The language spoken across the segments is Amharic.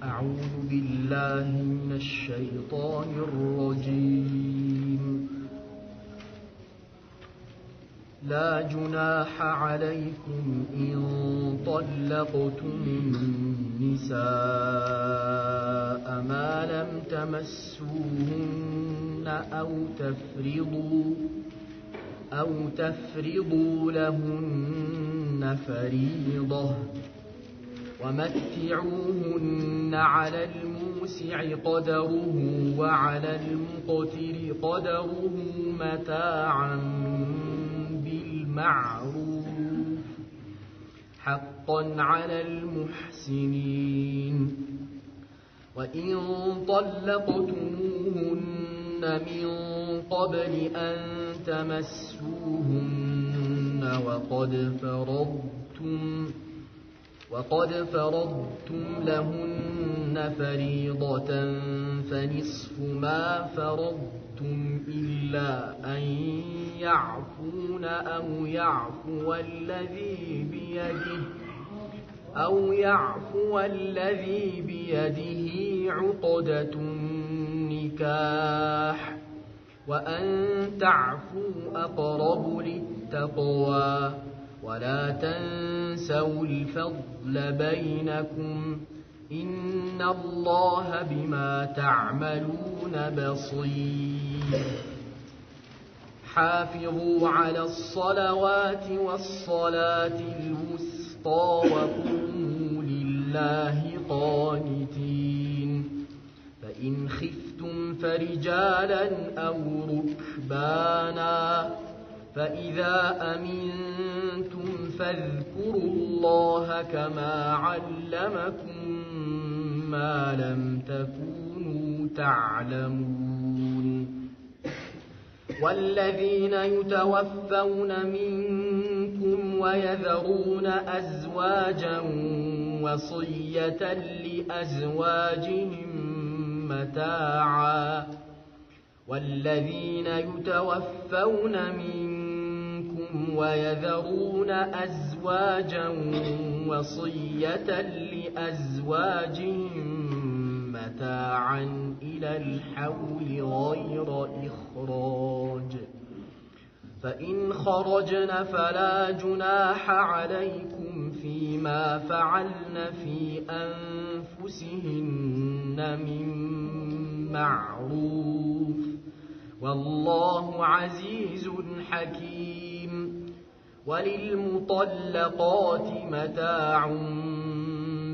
أعوذ بالله من الشيطان الرجيم. لا جناح عليكم إن طلقتم النساء ما لم تمسوهن أو تفرضوا لهن فريضة، ومتعوهن على الموسع قدره وعلى المقتر قدره متاعا بالمعروف حقا على المحسنين. وإن طلقتموهن من قبل أن تمسوهن وقد فرضتم لهن فريضة فنصف ما فرضتم إلا أن يعفون أو يعفو الذي بيده عقدة النكاح، وأن تعفوا أقرب للتقوى، ولا تنسوا الفضل بينكم إن الله بما تعملون بصير. حافظوا على الصلوات والصلاة الوسطى وقوموا لله قانتين. فإن خفتم فرجالا أو ركبانا، فإذا أمنتم فاذكروا الله كما علمكم ما لم تكونوا تعلمون. والذين يتوفون منكم ويذرون أزواجا وصية لأزواجهم متاعا والذين يتوفون منكم ويذرون أزواجا وصية لأزواجهم متاعا إلى الحول غير إخراج، فإن خرجن فلا جناح عليكم فيما فعلن في أنفسهن من معروف، والله عزيز حكيم. وللمطلقات متاع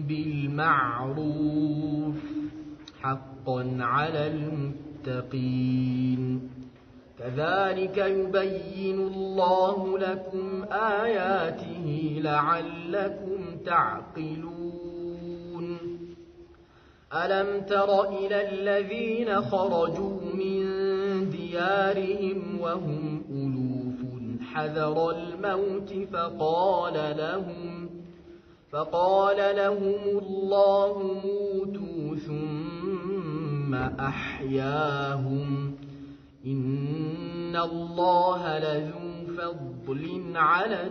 بالمعروف حقا على المتقين. كذلك يبين الله لكم آياته لعلكم تعقلون. ألم تر إلى الذين خرجوا من ديارهم وهم ألوف حذر الموت فقال لهم الله موتوا ثم أحياهم إن الله لذو فضل على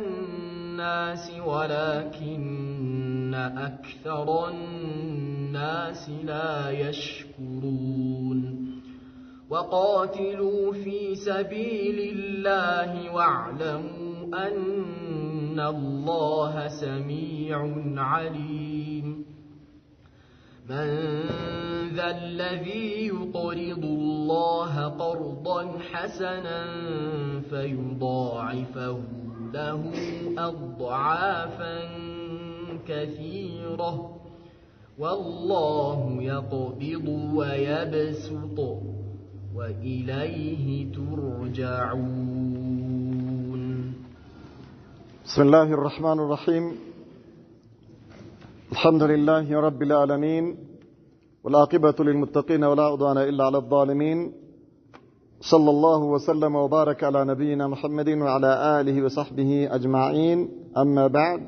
الناس ولكن أكثر الناس لا يشكرون. وقاتلوا في سبيل الله واعلموا أن الله سميع عليم. من ذا الذي يقرض الله قرضا حسنا فيضاعفه له أضعافا كثيرة والله يقبض ويبسط وإليه ترجعون. بسم الله الرحمن الرحيم. الحمد لله رب العالمين، والعاقبة للمتقين ولا عدوان إلا على الظالمين. صلى الله وسلم وبارك على نبينا محمد وعلى آله وصحبه أجمعين. أما بعد،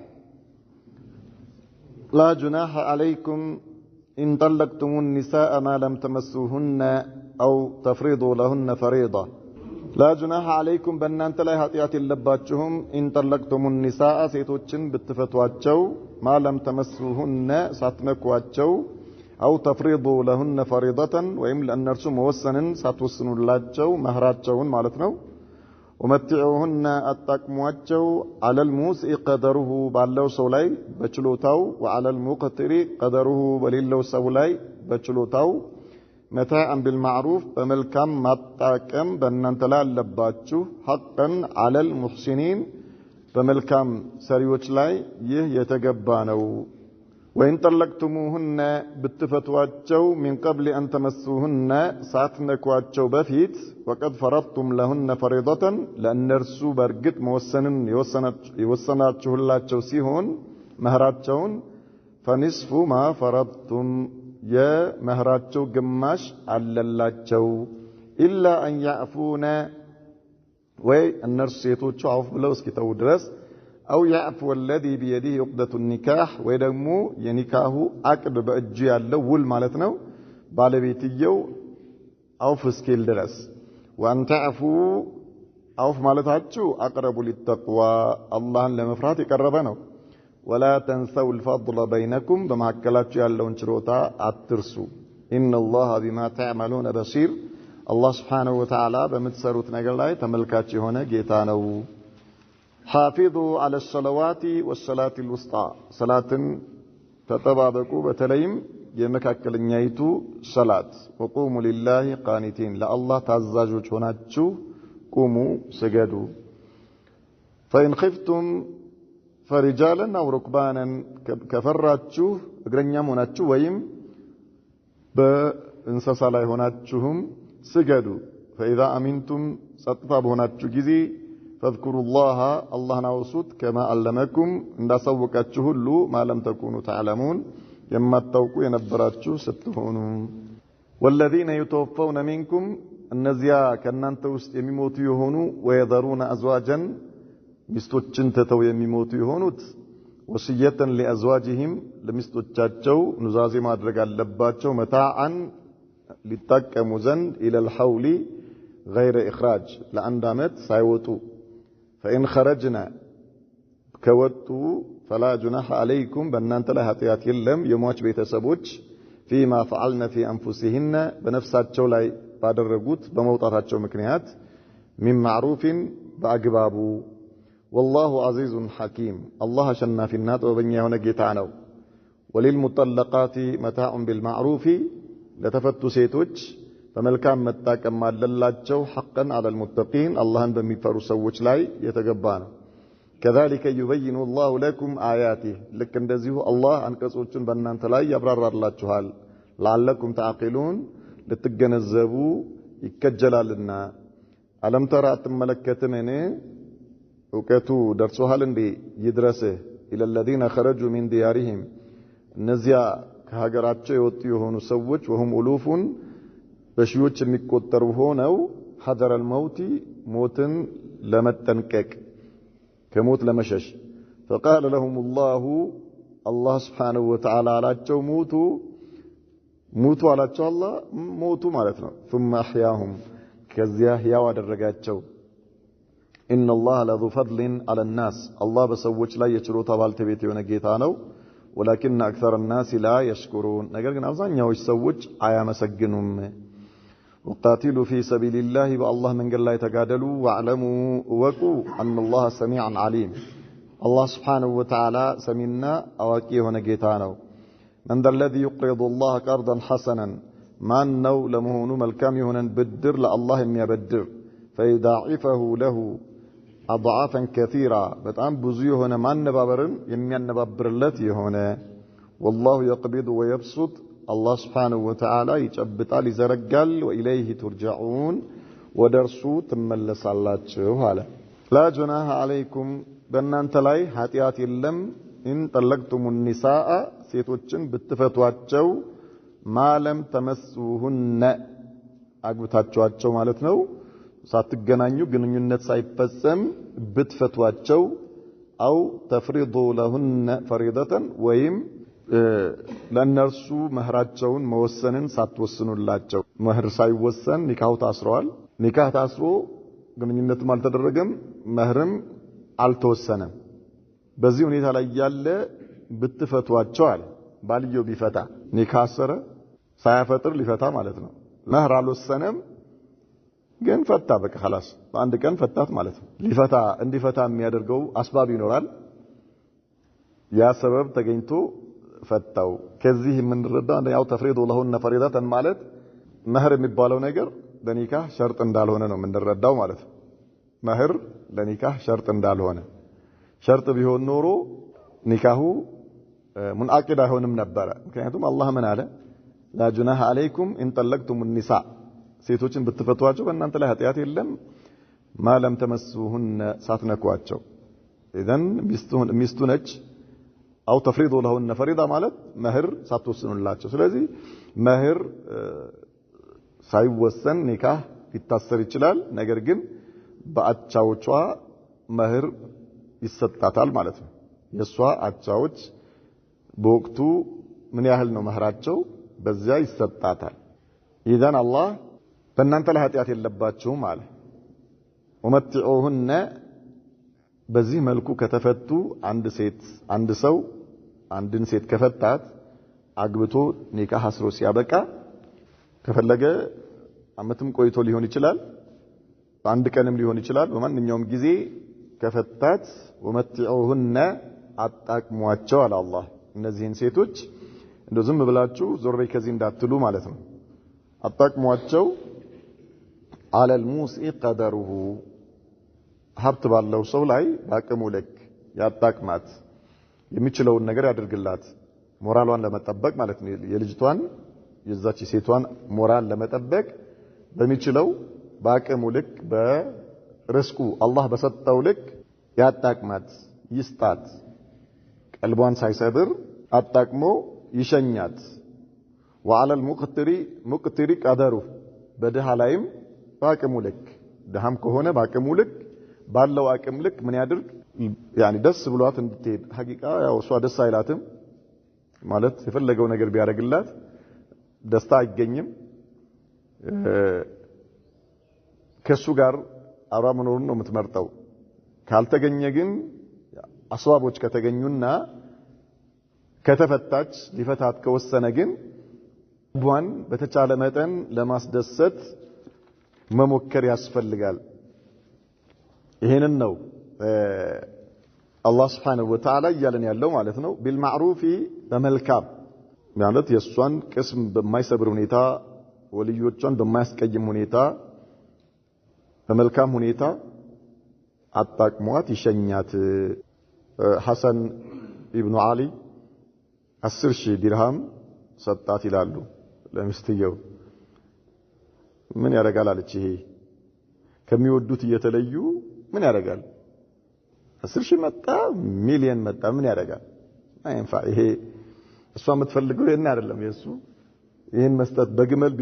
لا جناح عليكم إن طلقتم النساء ما لم تمسوهن أو تفرضوا لهن فريضة. لا جناح عليكم بنانت لا ኃጢአት የለባችሁም إن طلقتم النساء ሴቶችን ብትፈቷቸው ما لم تمسوهن ሳትነኳቸው أو تفرضوا لهن فريضة ወይም ለእነርሱ መወሰንን ሳትወስኑላቸው መህራቸውን ማለት ነው ومتعوهن አጣቅሟቸው على الموسع قدره ባለው ሰው ላይ በችሎታው وعلى المقتر قدره በሌለው ሰው ላይ በችሎታው متاعا بالمعروف بملكم مطاقم بنانت لا لباچو حقا على المحسنين بملكم سريوچ لاي ይህ የተገባ ነው وإن طلقتموهن بتفتواچو من قبل أن تمسوهن ساتنكواچو بفيت وقد فرضتم لهن فريضة لأن رسو برغت موسنن يوسناچولاچو سيهون مهراچون فنصف ما فرضتم የመህራቸው ግማሽ አለላቸው إلا أن يعفون ወይ እነርሱ ሴቶቹ አውፍ ብለው እስኪተው ድረስ أو يعفو الذي بيده عقدة النكاح ወይ ደግሞ የኒካሁ አቅድ በእጁ ያለው ውል ማለት ነው ባለቤትየው አውፍ እስኪል ድረስ وأن تعفوا አውፍ ማለታችሁ أقرب للتقوى አላህን ለመፍራት የቀረበ ነው ولا تنسوا الفضل بينكم بمحكلاتو ያለውን ችሮታ አትርሱ ان الله بما تعملون بصير الله سبحانه وتعالى በምትሰሩት ነገር ላይ ተመልካች የሆነ ጌታ ነው حافظوا على الصلوات والصلاه الوسطى صلاتን ተጠባበቁ በተለይም የመካከለኛይቱ ሰላት وقوموا لله قانتين ለአላህ ታዛዦች ሆናችሁ ቁሙ ስገዱ فإن خفتم فرجالا أو ركبانا كفراتشو اغرنيام هوناتشو ويم بانساسا لاي هوناتشوهم سجدوا فإذا أمنتم سطفاب هوناتشو جزي فاذكروا الله ناوسوت كما علمكم اندا سوكاتشو هلو ما لم تكونوا تعلمون يما التوقو ينبراتشو ستهونو والذين يتوفون منكم النزيا كنانت وسط يميموتو يهونو ويذرون أزواجا ሚስቶችን ተተው የሚሞቱ የሆኑት ወሲየተን ለአዝዋጅህም ለሚስቶቻቸው ኑዛዜ ማድረግ አለባቸው መታዓን ሊጠቀሙ ዘንድ ኢለ الحول غير اخراج ለአንድ አመት ሳይወጡ فإن خرجنا ከወጡ فلا جناح عليكم በእናንተ ላይ ኃጢአት የለም የሟች ቤተሰቦች فيما فعلنا في انفسهن በነፍሳቸው ላይ ባደረጉት በመውጣታቸው ምክንያት من معروف በአግባቡ والله عزيز حكيم الله شنا في النات وبنيا هنا جيتانو وللمطلقات متاع بالمعروف لتفتوا سيتوج فملكام متاكم ماللاچو حقا على المتقين الله بميفروا سوچ لاي يتغبانا كذلك يبين الله لكم آياته لك እንደዚሁ الله አንቀጾችን በእናንተ ላይ ያብራራላችኋል لعلكم تعقلون ልትገነዘቡ ይከጀላልና አለም ተራ ተመለከተመኔ እውቀቱ ደርሶሃል እንዴ ይድረስህ الى الذين خرجوا من ديارهم እነዚያ ከሀገራቸው የወጡ የሆኑ ሰዎች وهم الوف በሺዎች የሚቆጠሩ ሆነው حذر الموت ሞትን ለመጠንቀቅ ከሞት ለመሸሽ فقال لهم الله سبحانه وتعالى አላቸው ሙቱ አላቸው አላህ ሞቱ ማለት ነው ثم احياهم ከዚያ ሕያው አደረጋቸው إن الله لذو فضل على الناس الله بسوّج لا يشروط بالتبيت يونا جيتانو ولكن أكثر الناس لا يشكرون نقول كن أفضل يوش سوّج عيام سجنهم وقاتلوا في سبيل الله والله من قال لا يتقادلوا واعلموا وقوا أن الله سميع عليم الله سبحانه وتعالى سمينا أواكيه ونجيتانو من ذا الذي يقرض الله قرضا حسنا ما النو لمهون ملكام يهونا بدر لالله يبدر فيضاعفه له أضعافا كثيرة بتعم بزيه هنا ما نبابرن يمين نبابرلت هنا والله يقبض ويبسط الله سبحانه وتعالى يجبط على زرقل وإليه ترجعون ودرسوا تملس الله هذا لا جناح عليكم بأن تلاي حتيات اللم إن طلقتم النساء سيتوچن بتفتواتشو ما لم تمسوهن أقبتاتشواتشو مالتنو ሳትገናኙ ግንኙነት ሳይፈጸም ብትፈቷቸው أو تفرضوا لهن فريضة ወይም ለነርሱ መህራቸውን መወሰንን ሳትወስኑላቸው መህር ሳይወሰን ኒካው ታስሯል ኒካህ ታስሮ ግንኙነትም አልተደረገም መህርም አልተወሰነም በዚህ ሁኔታ ላይ ያለ ብትፈቷቸው አለ ባልየው ቢፈታ ኒካህ አሰረ ሳያፈጥር ሊፈታ ማለት ነው መህር አልወሰነም ግን ፈታ በቃ خلاص በአንድ ቀን ፈታት ማለት ነው ሊፈታ እንዲፈታ የሚያደርገው አስባብ ይኖራል ያ ሰበብ ተገኝቶ ፈታው ከዚህ የምንረዳ ያው ተፍሪዱ ለሁነ ፈሪዳተን ማለት መህር የሚባለው ነገር ለኒካህ ሸርጥ እንዳልሆነ ነው የምንረዳው ማለት ነው መህር ለኒካህ ሸርጥ እንዳልሆነ ሸርጥ ቢሆን ኖሮ ኒካሁ ሙንአቂድ አይሆንም ነበር ምክንያቱም አላህ ምን አለ ላ ጁናህ አለይኩም ኢን ጠለቅቱም النساء ሴቶችን ብትፈቷቸው በእናንተ ላይ ኃጢያት የለም ማለም ተመስሁን ሳትነኳቸው ኢዘን ሚስቱ ነች አው ተፍሪዱ ለሁነ ፈሪዳ ማለት መህር ሳትወስኑላቸው ስለዚህ መህር ሳይወሰን ኒካህ ሊታሰር ይችላል ነገር ግን በአቻዎቿ መህር ይሰጣታል ማለት ነው የሷ አቻዎች በወቅቱ ምን ያህል ነው መህራቸው በዚያ ይሰጣታል ኢዘን አላህ በእናንተ ላይ ኃጢያት የለባችሁም አለ ወመትዑሁነ በዚህ መልኩ ከተፈቱ አንድ ሰው አንድን ሴት ከፈታት አግብቶ ኒካህ አስሮ ሲያበቃ ከፈለገ አመትም ቆይቶ ሊሆን ይችላል በአንድ ቀንም ሊሆን ይችላል በማንኛውም ጊዜ ከፈታት ወመትዑሁነ አጣቅሟቸው አለ አላህ እነዚህን ሴቶች እንደው ዝም ብላችሁ ዞር በይ ከዚህ እንዳትሉ ማለት ነው አጣቅሟቸው على الموسع قدره ሀብት ባለው ሰው ላይ ባቀሙ ልክ ያጣቅማት የሚችለውን ነገር ያድርግላት ሞራሏን ለመጠበቅ ማለት ነው የልጅቷን የዛች ሴቷን ሞራል ለመጠበቅ በሚችለው ባቀሙ ልክ በርስቁ አላህ በሰጠው ልክ ያጣቅማት ይስጣት ቀልቧን ሳይሰብር አጣቅሞ ይሸኛት وعلى المقتر قدره በደሃ ላይም ባቀሙ ልክ ደሃም ከሆነ ባቀሙ ልክ ባለው አቅም ልክ ምን ያድርግ يعني ደስ ብሏት እንድትሄድ ሐቂቃ ያው እሷ ደስ አይላትም ማለት የፈለገው ነገር ቢያደርግላት ደስታ አይገኝም ከሱ ጋር አብራ መኖርን ነው የምትመርጠው ካልተገኘ ግን አስባቦች ከተገኙና ከተፈታች ሊፈታት ከወሰነ ግን ቧን በተቻለ መጠን ለማስደሰት መሞከር ያስፈልጋል ይሄንን ነው አላህ Subhanahu Wa Ta'ala እያለን ያለው ማለት ነው بالمعروف በመልካም ማለት የሷን ቅስም በማይሰብር ሁኔታ ወልዮቿን በማያስቀይም ሁኔታ በመልካም ሁኔታ አጣቅሟት ይሸኛት ሐሰን ኢብኑ አሊ 10,000 ዲርሃም ሰጣት ይላሉ ለሚስትየው ምን ያደርጋል አለች ይሄ ከሚወዱት እየተለዩ ምን ያደርጋል 10,000 መጣ ሚሊየን መጣ ምን ያደርጋል አይንፋ ይሄ እሷ የምትፈልገው ይሄን አይደለም የሱ ይሄን መስጠት በግመል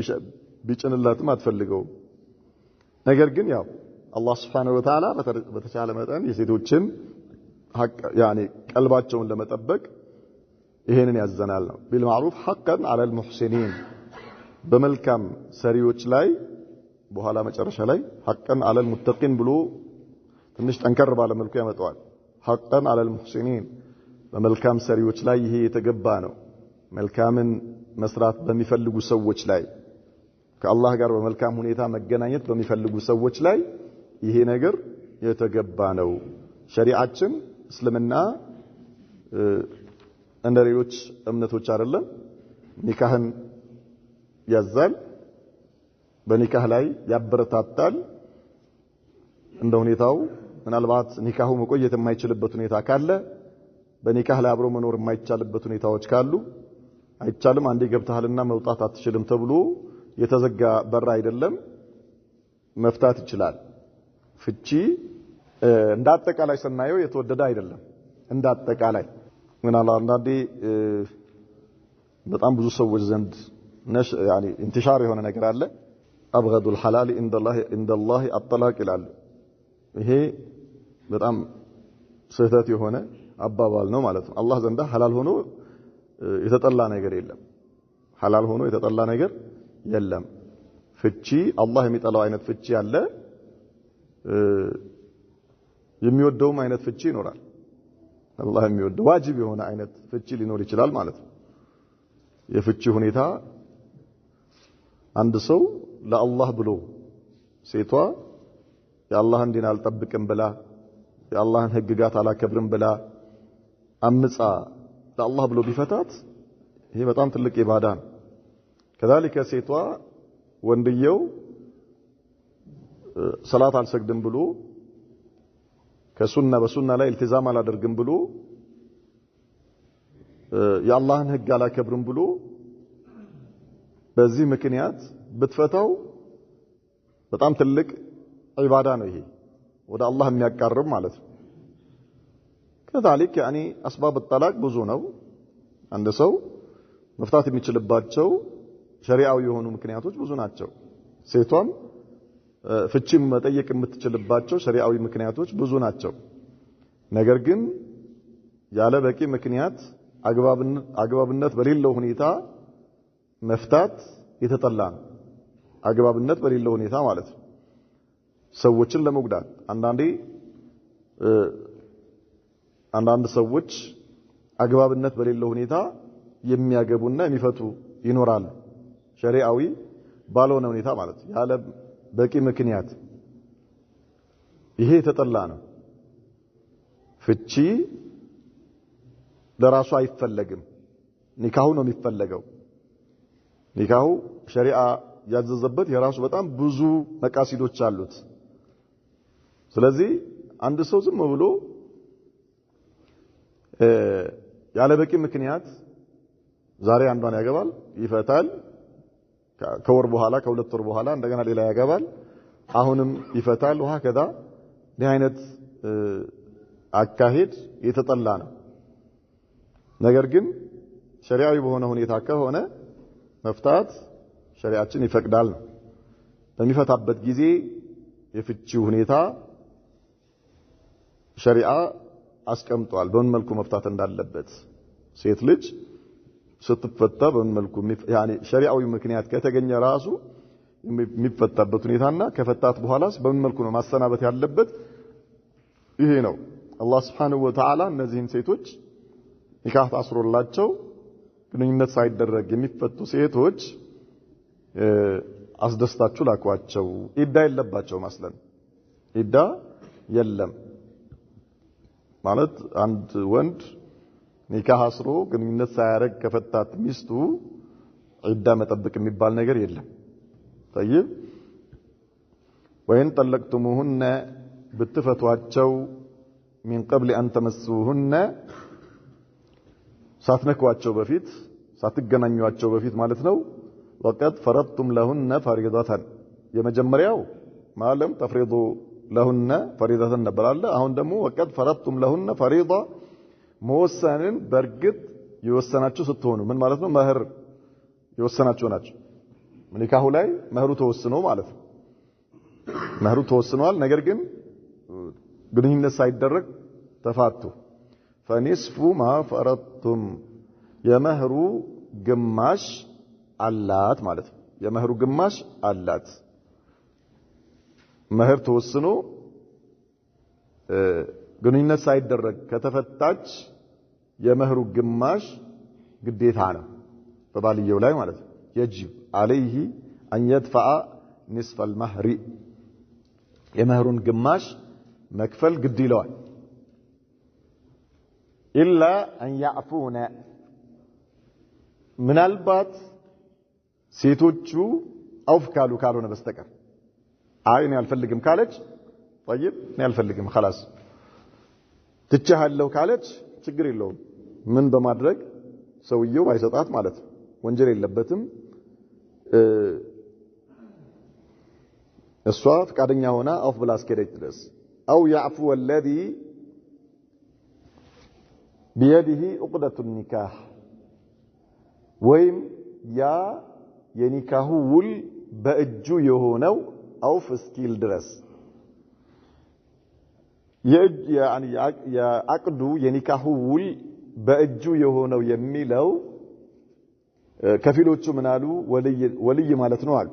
ቢጭንላትም አትፈልገው ነገር ግን ያው አላህ Subhanahu Wa Ta'ala በተቻለ መጠን የሴቶችን ሐቅ يعني ቀልባቸውን ለመጠበቅ ይሄንን ያዘናል ነው بالمعروف حقا على المحسنين በመልካም ሰሪዎች ላይ በኋላ መጨረሻ ላይ حقا على المتقين ብሎ ትንሽ ጠንከር ባለ መልኩ ያመጣዋል حقا على المحسنين በመልካም ሰሪዎች ላይ ይሄ የተገባ ነው መልካምን መስራት በሚፈልጉ ሰዎች ላይ ከአላህ ጋር በመልካም ሁኔታ መገናኘት በሚፈልጉ ሰዎች ላይ ይሄ ነገር የተገባ ነው ሸሪዓችን እስልምና እንደ ሌሎች እምነቶች አይደለም ኒካህን ያዛል በኒካህ ላይ ያበረታታል እንደ ሁኔታው ምናልባት ኒካሁ መቆየት የማይችልበት ሁኔታ ካለ በኒካህ ላይ አብሮ መኖር የማይቻልበት ሁኔታዎች ካሉ አይቻልም አንዴ ገብተሃልና መውጣት አትችልም ተብሎ የተዘጋ በር አይደለም መፍታት ይችላል ፍቺ እንዳጠቃላይ ስናየው የተወደደ አይደለም እንዳጠቃላይ ምናልባት አንዳንዴ በጣም ብዙ ሰዎች ዘንድ يعني انتشار የሆነ ነገር አለ ابغض الحلال عند الله الطلاق ይላሉ ይሄ በጣም ስህተት የሆነ አባባል ነው ማለት ነው አላህ ዘንዳ ሐላል ሆኖ የተጠላ ነገር የለም ሐላል ሆኖ የተጠላ ነገር የለም ፍቺ አላህ የሚጠላው አይነት ፍቺ ያለ የሚወደውም አይነት ፍቺ ይኖራል አላህ የሚወደው ዋጅብ የሆነ አይነት ፍቺ ሊኖር ይችላል ማለት ነው የፍቺ ሁኔታ አንድ ሰው ለአላህ ብሎ ሴቷ የአላህን ዲን አልጠብቅም ብላ የአላህን ህግጋት አላከብርም ብላ አምጻ ለአላህ ብሎ ቢፈታት ይሄ በጣም ትልቅ ኢባዳ ነው ከذلك ሴቷ ወንድየው ሰላት አልሰግድም ብሎ ከሱና በሱና ላይ ኢልቲዛም አላደርግም ብሎ የአላህን ህግ አላከብርም ብሎ በዚህ ምክንያት ብትፈታው በጣም ትልቅ ኢባዳ ነው ይሄ ወደ አላህ የሚያቀርብ ማለት ነው كذلك يعني اسباب الطلاق ብዙ ነው አንድ ሰው መፍታት የሚችልባቸው ሸሪዓዊ የሆኑ ምክንያቶች ብዙ ናቸው ሴቷም ፍቺም መጠየቅ የምትችልባቸው ሸሪዓዊ ምክንያቶች ብዙ ናቸው ነገር ግን ያለ በቂ ምክንያት አግባብነት በሌለው ሁኔታ መፍታት የተጠላ ነው አግባብነት በሌለው ሁኔታ ማለት ነው ሰዎችን ለመጉዳት አንዳንድ ሰዎች አግባብነት በሌለው ሁኔታ የሚያገቡና የሚፈቱ ይኖራሉ ሸሪዓዊ ባልሆነ ሁኔታ ማለት ያለ በቂ ምክንያት ይሄ የተጠላ ነው ፍቺ ለራሱ አይፈለግም ኒካሁ ነው የሚፈለገው ኒካሁ ሸሪዓ ያዘዘበት የራሱ በጣም ብዙ መቃሲዶች አሉት ስለዚህ አንድ ሰው ዝም ብሎ ያለ በቂ ምክንያት ዛሬ አንዷን ያገባል ይፈታል ከወር በኋላ ከሁለት ወር በኋላ እንደገና ሌላ ያገባል አሁንም ይፈታል ወሃከዛ ይህ አይነት አካሄድ የተጠላ ነው ነገር ግን ሸሪዓዊ በሆነ ሁኔታ ከሆነ መፍታት ሸሪዓችን ይፈቅዳል ነው በሚፈታበት ጊዜ የፍቺው ሁኔታ ሸሪዓ አስቀምጧል በምን መልኩ መፍታት እንዳለበት ሴት ልጅ ስትፈታ በምን መልኩ ያኒ ሸሪዓዊ ምክንያት ከተገኘ ራሱ የሚፈታበት ሁኔታና ከፈታት በኋላስ በምን መልኩ ነው ማሰናበት ያለበት ይሄ ነው አላህ Subhanahu Wa Ta'ala እነዚህን ሴቶች ኒካህ ታስሮላቸው ግንኙነት ሳይደረግ የሚፈቱ ሴቶች አስደስታችሁ ላኳቸው ኢዳ የለባቸው ማስለን ኢዳ የለም ማለት አንድ ወንድ ኒካህ አስሮ ግንኙነት ሳያረግ ከፈታት ሚስቱ ኢዳ መጠበቅ የሚባል ነገር የለም طيب ወይን ጠለቅቱሙሁነ ብትፈቷቸው من قبل أن تمسوهن ሳትነኳቸው በፊት ሳትገናኙአቸው በፊት ማለት ነው وقد فرضتم لهن فريضة የመጀመሪያው ማለም ተፍሪዱ ለሁነ ፈሪዳተን ነበራለ አሁን ደግሞ وقد فرضتم لهن فريضة መወሰንን በርግጥ የወሰናችሁ ስትሆኑ ምን ማለት ነው መህር የወሰናችሁ ናችሁ ኒካሁ ላይ መህሩ ተወስኖ ማለት ነው መህሩ ተወስኗል ነገር ግን ግንኙነት ሳይደረግ ተፋቱ فنصف ما فرضتم የመህሩ ግማሽ አላት ማለት ነው የመህሩ ግማሽ አላት መህር ተወስኖ ግንኙነት ሳይደረግ ከተፈታች የመህሩ ግማሽ ግዴታ ነው በባልየው ላይ ማለት ነው يجب عليه أن يدفع نصف المهر የመህሩን ግማሽ መክፈል ግድ ይለዋል إلا أن يعفون ምናልባት ሴቶቹ አውፍ ካሉ ካልሆነ በስተቀር አይ እኔ አልፈልግም ካለች طيب እኔ አልፈልግም خلاص ትቻለሁ ካለች ችግር የለውም ምን በማድረግ ሰውየው አይሰጣት ማለት ነው ወንጀል የለበትም እሷ ፍቃደኛ ሆና አውፍ ብላ እስከደች ድረስ أو يعفو الذي بيده عقدة النكاح ወይም ያ የኒካሁ ውል በእጁ የሆነው አውፍ እስኪል ድረስ የአቅዱ የኒካሁ ውል በእጁ የሆነው የሚለው ከፊሎቹ ምናሉ ወልይ ማለት ነው አሉ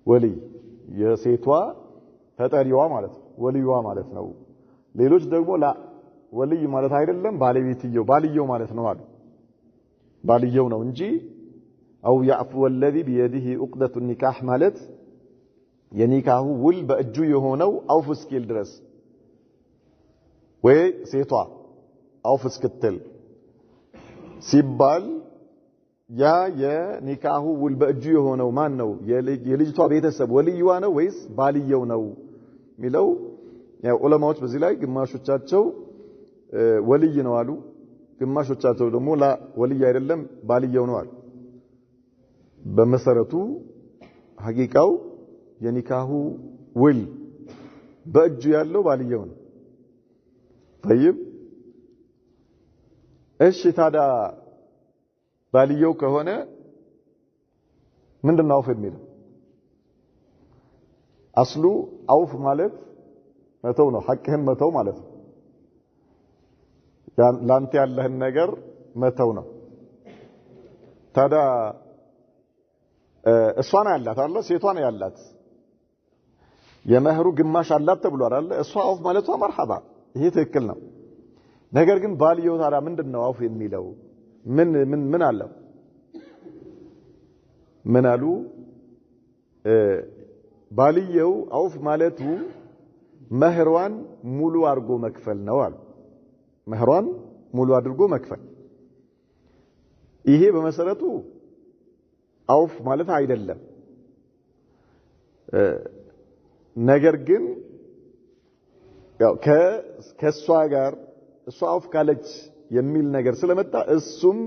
ወልይ የሴቷ ተጠሪዋ ማለት ነው ወልዩዋ ማለት ነው ሌሎች ደግሞ ላ ወልይ ማለት አይደለም ባልየው ማለት ነው አሉ ባልየው ነው እንጂ አው ያዕፉ الذي بيده عقدة النكاح ማለት የኒካሁ ውል በእጁ የሆነው አውፍ እስኪል ድረስ ወይ ሴቷ አውፍ እስክትል ሲባል ያ የኒካሁ ውል በእጁ የሆነው ማን ነው የልጅቷ ቤተሰብ ወልዩዋ ነው ወይስ ባልየው ነው ሚለው ያው ዑለማዎች በዚህ ላይ ግማሾቻቸው ወልይ ነው አሉ ግማሾቻቸው ደግሞ ላ ወልይ አይደለም ባልየው ነው አሉ በመሰረቱ ሐቂቃው የኒካሁ ውል በእጁ ያለው ባልየው ነው طيب እሺ ታዲያ ባልየው ከሆነ ምንድነው አውፍ የሚለው አስሉ አውፍ ማለት መተው ነው ሐቅህን መተው ማለት ነው ላንተ ያለህን ነገር መተው ነው ታዲያ እሷ ነው ያላት አይደል ሴቷ ነው ያላት የመህሩ ግማሽ አላት ተብሏል አይደል እሷ አውፍ ማለቷ መርሐባ ይሄ ትክክል ነው ነገር ግን ባልየው ታዲያ ምንድነው አውፍ የሚለው ምን አለው ምን አሉ ባልየው አውፍ ማለቱ መህሯን ሙሉ አድርጎ መክፈል ነው አሉ መህሯን ሙሉ አድርጎ መክፈል ይሄ በመሰረቱ አውፍ ማለት አይደለም ነገር ግን ያው ከሷ ጋር እሷ አውፍ ካለች የሚል ነገር ስለመጣ እሱም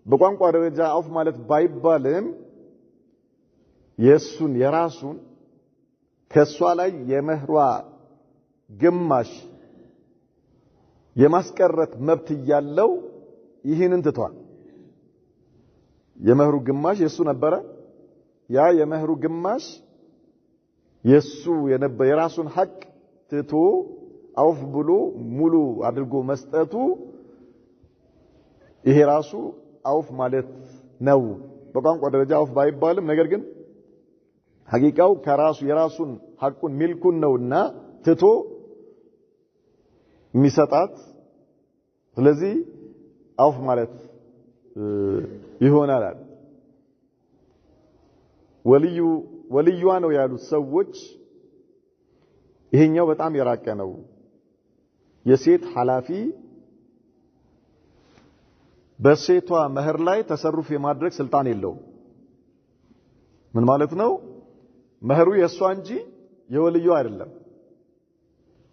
በቋንቋ ደረጃ አውፍ ማለት ባይባልም የሱን የራሱን ከሷ ላይ የመህሯ ግማሽ የማስቀረት መብት ያለው ይህንን ትቷል የመህሩ ግማሽ የሱ ነበረ ያ የመህሩ ግማሽ የሱ የራሱን ሐቅ ትቶ አውፍ ብሎ ሙሉ አድርጎ መስጠቱ ይሄ ራሱ አውፍ ማለት ነው በቋንቋ ደረጃ አውፍ ባይባልም ነገር ግን ሐቂቃው ከራሱ የራሱን ሐቁን ሚልኩን ነውና ትቶ ሚሰጣት ስለዚህ አውፍ ማለት ይሆናል ወልዩዋ ነው ያሉት ሰዎች ይሄኛው በጣም የራቀ ነው የሴት ሐላፊ በሴቷ መህር ላይ ተሰሩፍ የማድረግ ስልጣን የለውም ምን ማለት ነው መህሩ የሷ እንጂ የወልዩ አይደለም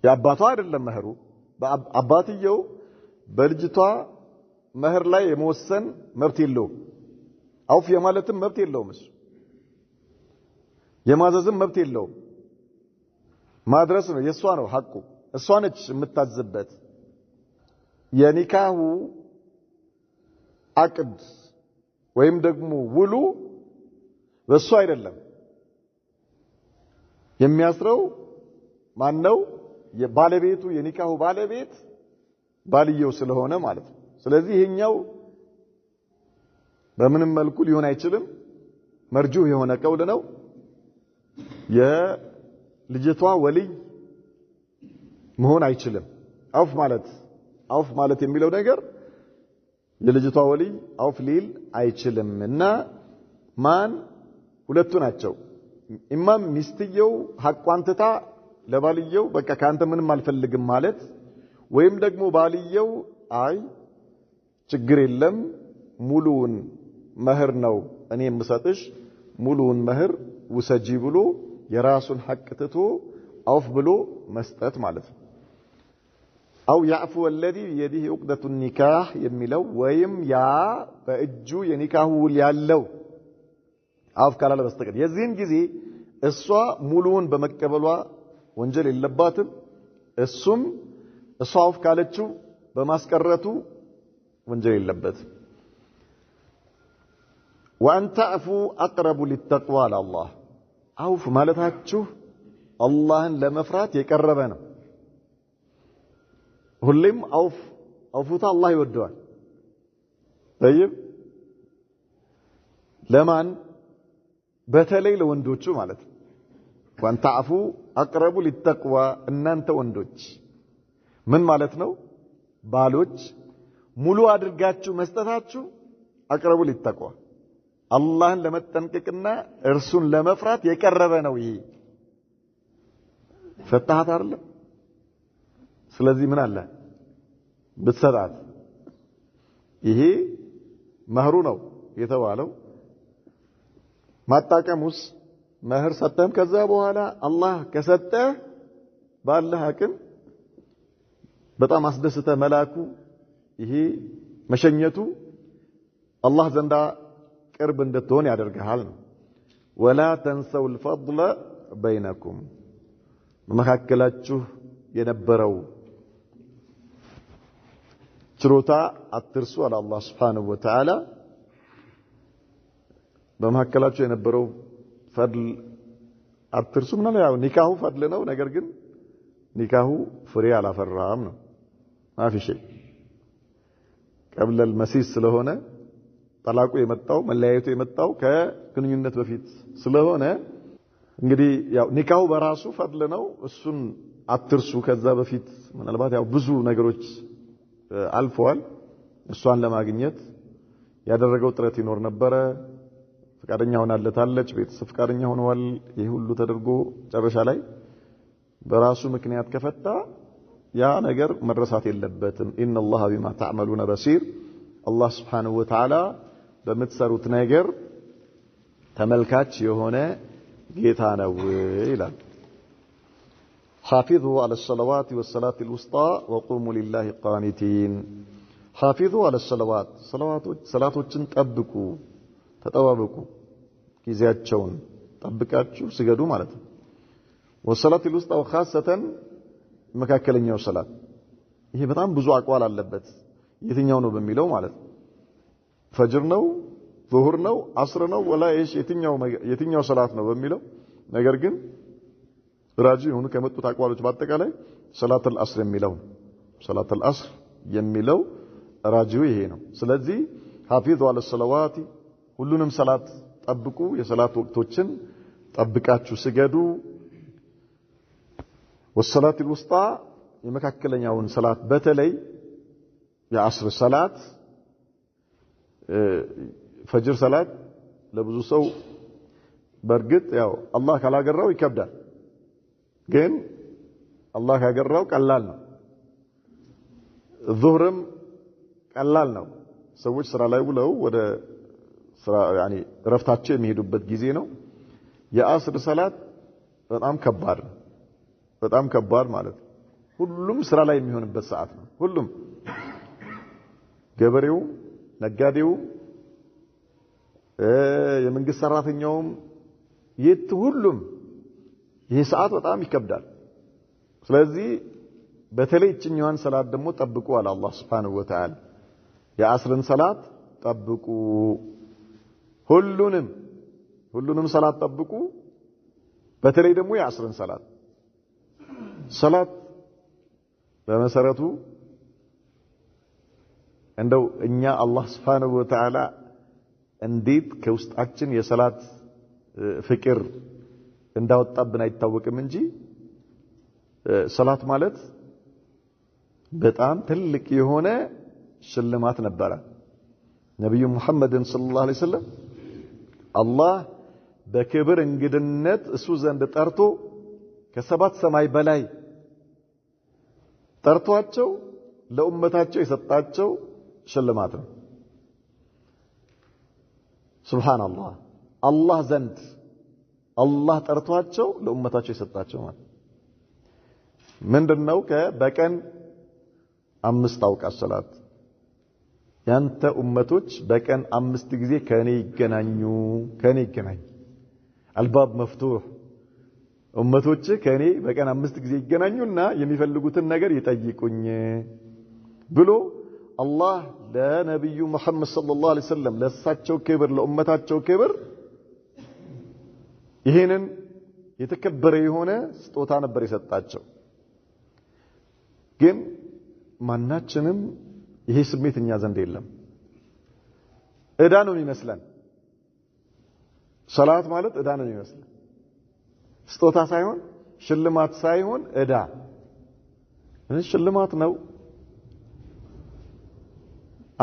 የአባቷ አይደለም መህሩ አባትየው በልጅቷ መህር ላይ የመወሰን መብት የለውም አውፍ የማለትም መብት የለውም እሱ የማዘዝም መብት የለውም ማድረስ ነው የሷ ነው ሐቁ እሷ ነች የምታዝበት የኒካሁ አቅድ ወይም ደግሞ ውሉ በሱ አይደለም የሚያስረው ማን ነው የባለቤቱ የኒካሁ ባለቤት ባልየው ስለሆነ ማለት ነው ስለዚህ ይሄኛው በምንም መልኩ ሊሆን አይችልም መርጁህ የሆነ ቀውል ነው የልጅቷ ወልይ መሆን አይችልም አውፍ ማለት የሚለው ነገር የልጅቷ ወልይ አውፍ ሊል አይችልም እና ማን ሁለቱ ናቸው ኢማም ሚስትየው ሐቋን ትታ ለባልየው በቃ ካንተ ምንም አልፈልግም ማለት ወይም ደግሞ ባልየው አይ ችግር የለም ሙሉውን መህር ነው እኔ የምሰጥሽ ሙሉውን መህር ውሰጂ ብሎ የራሱን ሐቅ ትቶ አውፍ ብሎ መስጠት ማለት ነው አው ያዕፉ الذي بيده عقدة النكاح የሚለው ወይም ያ በእጁ የኒካሁ ውል ያለው አውፍ ካላለ በስተቀር የዚህን ጊዜ እሷ ሙሉውን በመቀበሏ ወንጀል የለባትም እሱም እሷ አውፍ ካለችው በማስቀረቱ ወንጀል የለበትም وأن تعفوا أقرب للتقوى على الله አውፍ ማለታችሁ አላህን ለመፍራት የቀረበ ነው ሁሌም አውፉታ አላህ ይወደዋል طيب ለማን በተለይ ለወንዶቹ ማለት وأن تعفوا أقرب للتقوى እናንተ ወንዶች ምን ማለት ነው ባሎች ሙሉ አድርጋችሁ መስጠታችሁ أقرب للتقوى አላህን ለመጠንቀቅና እርሱን ለመፍራት የቀረበ ነው ይሄ ፈታሃት አይደለም ስለዚህ ምን አለ ብትሰጣት ይሄ መህሩ ነው የተባለው ማጣቀሙስ መህር ሰጠም ከዛ በኋላ አላህ ከሰጠ ባለህ አቅም በጣም አስደስተ መላኩ ይሄ መሸኘቱ አላህ ዘንዳ ቅርብ እንድትሆን ያደርጋል ነው ولا تنسوا الفضل بينكم መካከላችሁ የነበረው ችሮታ አትርሱ አለ አላህ Subhanahu Wa Ta'ala በመካከላችሁ የነበረው ፈድል አትርሱ ምናምን ያው ኒካሁ ፈድል ነው ነገር ግን ኒካሁ ፍሬ አላፈራም ነው ማፊ شيء قبل المسيس ስለሆነ ጠላቁ የመጣው መለያየቱ የመጣው ከግንኙነት በፊት ስለሆነ እንግዲህ ያው ኒካሁ በራሱ ፈድል ነው እሱን አትርሱ ከዛ በፊት ምናልባት ያው ብዙ ነገሮች አልፈዋል እሷን ለማግኘት ያደረገው ጥረት ይኖር ነበር ፍቃደኛ ሆናለታለች ቤተሰብ ፍቃደኛ ሆነዋል ይሄ ሁሉ ተደርጎ ጨረሻ ላይ በራሱ ምክንያት ከፈታ ያ ነገር መረሳት የለበትም ኢነላህ ቢማ ተዕመሉነ በሲር አላህ Subhanahu Wa Ta'ala በምትሰሩት ነገር ተመልካች የሆነ ጌታ ነው ይላል حافظوا على الصلوات والصلاة الوسطى وقوموا لله قانتين حافظوا على الصلوات صلاتዎችን ጠብቁ ተጠባበቁ ጊዜያቸውን ጠብቃችሁ ስገዱ ማለት ነው والصلاة الوسطى وخاصة መካከለኛው ሰላት ይሄ በጣም ብዙ አቋል አለበት የትኛው ነው በሚለው ማለት ነው ፈጅር ነው ዙሁር ነው አስር ነው ወላ የትኛው ሰላት ነው በሚለው ነገር ግን ራጂ ሆኖ ከመጡት አቋሎች በአጠቃላይ ሰላት አልአስር የሚለው ራጂው ይሄ ነው ስለዚህ حافظوا على الصلوات ሁሉንም ሰላት ጠብቁ የሰላት ወቅቶችን ጠብቃችሁ ስገዱ والصلاه الوسطى የመካከለኛውን ሰላት በተለይ የአስር ሰላት ፈጅር ሰላት ለብዙ ሰው በርግጥ ያው አላህ ካላገራው ይከብዳል ግን አላህ ካገራው ቀላል ነው ዙህርም ቀላል ነው ሰዎች ስራ ላይ ውለው ወደ ስራ يعني ረፍታቸው የሚሄዱበት ጊዜ ነው የአስር ሰላት በጣም ከባድ ማለት ሁሉም ስራ ላይ የሚሆንበት ሰዓት ነው ሁሉም ገበሬው ነጋዴው የመንግስት ሰራተኛውም ሁሉም ይሄ ሰዓት በጣም ይከብዳል ስለዚህ በተለይ እኛን ሰላት ደግሞ ጠብቁ አለ አላህ Subhanahu Wa Ta'ala የአስርን ሰላት ጠብቁ ሁሉንም ሰላት ጠብቁ በተለይ ደግሞ የአስርን ሰላት በመሰረቱ እንደው እኛ አላህ Subhanahu Wa Ta'ala እንዴት ከውስጣችን የሰላት ፍቅር እንዳወጣብን አይታወቅም እንጂ ሰላት ማለት በጣም ትልቅ የሆነ ሽልማት ነበር ነብዩ መሐመድን ሰለላሁ ዐለይሂ ወሰለም አላህ በክብር እንግድነት እሱ ዘንድ ጠርቶ ከሰባት ሰማይ በላይ ጠርቷቸው ለኡመታቸው የሰጣቸው ሽልማት ነው ሱብሃንአላህ አላህ ዘንድ አላህ ጠርቷቸው ለኡመታቸው የሰጣቸው ማለት ምንድነው በቀን 5 አውቃት ሰላት ያንተ ኡመቶች በቀን 5 ጊዜ ከኔ ይገናኙ አልባብ መፍቱህ ኡመቶች ከኔ በቀን 5 ጊዜ ይገናኙና የሚፈልጉትን ነገር ይጠይቁኝ ብሎ አላህ ለነብዩ መሐመድ ሰለላሁ ዐለይሂ ወሰለም ለሳቸው ክብር ለኡመታቸው ክብር ይሄንን የተከበረ የሆነ ስጦታ ነበር የሰጣቸው ግን ማናችንም ይሄ ስሜት እኛ ዘንድ የለም እዳ ነው የሚመስለን ሰላት ማለት እዳ ነው የሚመስለን ስጦታ ሳይሆን ሽልማት ሳይሆን እዳ ሽልማት ነው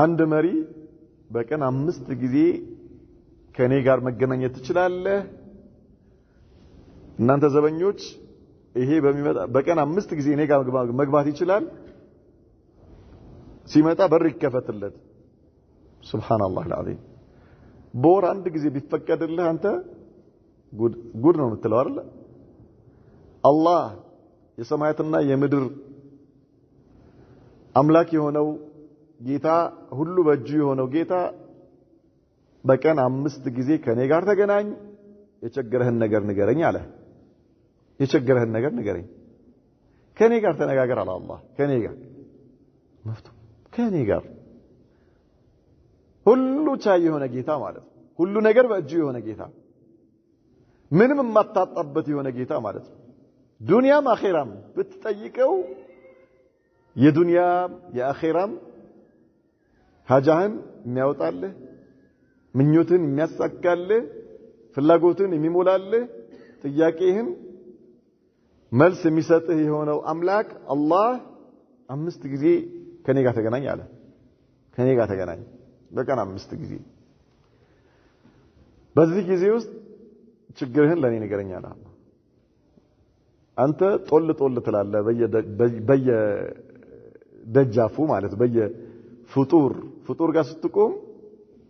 አንድ መሪ በቀን 5 ጊዜ ከኔ ጋር መገናኘት ትችላለህ እናንተ ዘበኞች ይሄ በሚመጣ በቀን 5 ጊዜ እኔ ጋር መግባት ይችላል ሲመጣ በር ይከፈትለት ሱብሃንአላህ العظيم ቦር አንድ ጊዜ ቢፈቀድልህ አንተ ጉድ ነው የምትለው አይደል አላህ የሰማያትና የምድር አምላክ የሆነው ጌታ ሁሉ በእጁ የሆነው ጌታ በቀን 5 ጊዜ ከኔ ጋር ተገናኝ የቸገረህን ነገር ንገረኝ አለ የቸገረህን ነገር ንገረኝ ከኔ ጋር ተነጋገር አለ አላህ ከኔ ጋር መፍቱ ከኔ ጋር ሁሉ ቻይ የሆነ ጌታ ማለት ሁሉ ነገር በእጁ የሆነ ጌታ ምንም የማታጣበት የሆነ ጌታ ማለት ዱንያም አኺራም ብትጠይቀው የዱንያም የአኺራም ሀጃህን የሚያወጣልህ ምኞትን የሚያሳካልህ ፍላጎትን የሚሞላልህ ጥያቄህን መልስ የሚሰጥህ የሆነው አምላክ አላህ 5 ጊዜ ከኔ ጋር ተገናኝ አለ ከኔ ጋር ተገናኝ በቀን 5 ጊዜ በዚህ ጊዜ ውስጥ ችግርህን ለኔ ንገረኝ አለ አንተ ጦል ትላለህ በየደጃፉ ማለት በየፍጡር ጋር ስትቆም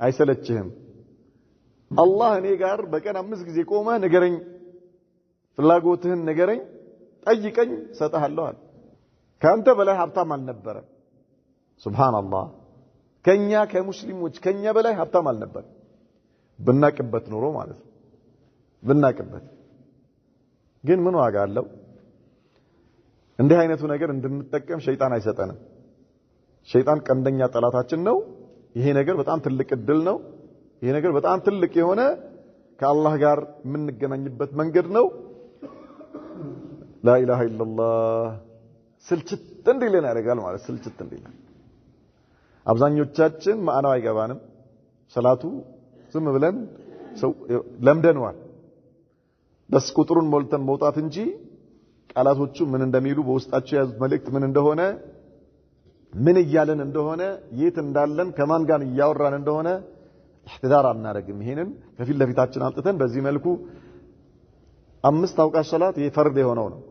አይሰለችህም አላህ እኔ ጋር በቀን 5 ጊዜ ቆመ ንገረኝ ፍላጎትህን ንገረኝ ጠይቀኝ ሰጣለሁ አለ ካንተ በላይ ሀብታም አልነበረም ሱብሃንአላህ ከኛ ከሙስሊሞች ከኛ በላይ ሀብታም አልነበረም ብናቅበት ኑሮ ማለት ነው ብናቅበት ግን ምን ዋጋ አለው እንዲህ አይነቱ ነገር እንድንጠቀም ሸይጣን አይሰጠንም ሸይጣን ቀንደኛ ጠላታችን ነው ይሄ ነገር በጣም ትልቅ እድል ነው ይሄ ነገር በጣም ትልቅ የሆነ ከአላህ ጋር የምንገናኝበት መንገድ ነው لا اله الا الله ስልችት እንዲለን ያደርጋል ማለት ስልችት እንዲለን አብዛኞቻችን ማዕናው አይገባንም ሰላቱ ዝም ብለን ለምደንዋል በስ ቁጥሩን ሞልተን መውጣት እንጂ ቃላቶቹ ምን እንደሚሉ በውስጣቸው ያዙት መልእክት ምን እንደሆነ ምን ይያለን እንደሆነ የት እንዳለን ከማን ጋር ያወራን እንደሆነ احتضار አናደርግም ይሄንን ከፊት ለፊታችን አምጥተን በዚህ መልኩ 5 አውቃት ሶላት የፈርድ የሆነው ነው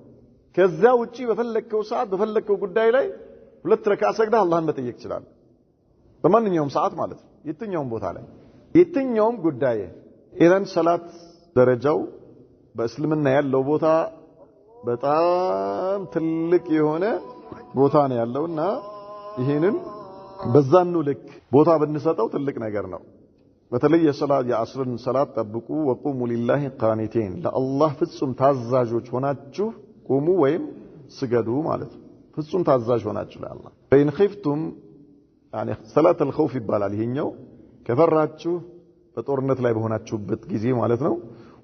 ከዛ ውጪ በፈለከው ሰዓት በፈለከው ጉዳይ ላይ 2 ረካዓ ሰግዳ አላህን መጠየቅ ይችላል በማንኛውም ሰዓት ማለት ነው የትኛውም ቦታ ላይ የትኛውም ጉዳይ ኢራን ሰላት ደረጃው በእስልምና ያለው ቦታ በጣም ትልቅ የሆነ ቦታ ነው ያለውና ይሄንን በዛኑ ልክ ቦታ ብንሰጠው ትልቅ ነገር ነው በተለይ የሶላት የአስርን ሰላት ጠብቁ ወቁሙ ሊላሂ ቃኒቲን ለአላህ ፍጹም ታዛዦች ሆናችሁ ቁሙ ወይም ስገዱ ማለት ፍጹም ታዛዥ ሆናችሁ ለአላህ በእን ኺፍቱም يعني صلاه الخوف ይባላል ይሄኛው ከፈራችሁ በጦርነት ላይ በሆናችሁበት ጊዜ ማለት ነው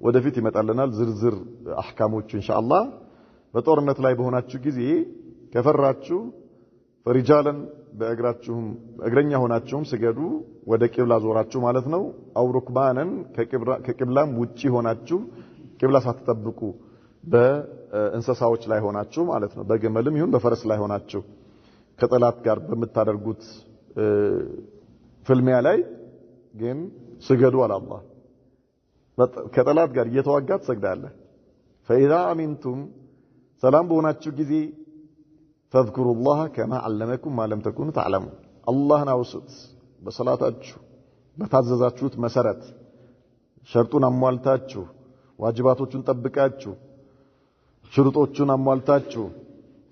ወደፊት ይመጣልናል ዝርዝር አህካሞቹ ኢንሻአላህ በጦርነት ላይ በሆናችሁ ጊዜ ከፈራችሁ ፈሪጃለን በእግራችሁም እግረኛ ሆናችሁም ስገዱ ወደ ቂብላ ዞራችሁ ማለት ነው አው ሩክባንን ከቂብላም ውጪ ሆናችሁ ቂብላ ሳትጠብቁ በእንስሳዎች ላይ ሆናችሁ ማለት ነው በግመልም ይሁን በፈረስ ላይ ሆናችሁ ከጠላት ጋር በመታደርጉት ፍልሚያ ላይ ግን ስገዱ አለ አላህ ከጠላት ጋር እየተዋጋት ሰግዳለህ فاذا امنتم ሰላም በሆናችሁ ጊዜ فاذكروا الله كما علمكم ما لم تكونوا تعلمون اللهን አውሱት በሰላታችሁ በታዘዛችሁት መሰረት ሸርጡን አሟልታችሁ ዋጅባቶቹን ጠብቃችሁ ሽሩጦቹን አሟልታችሁ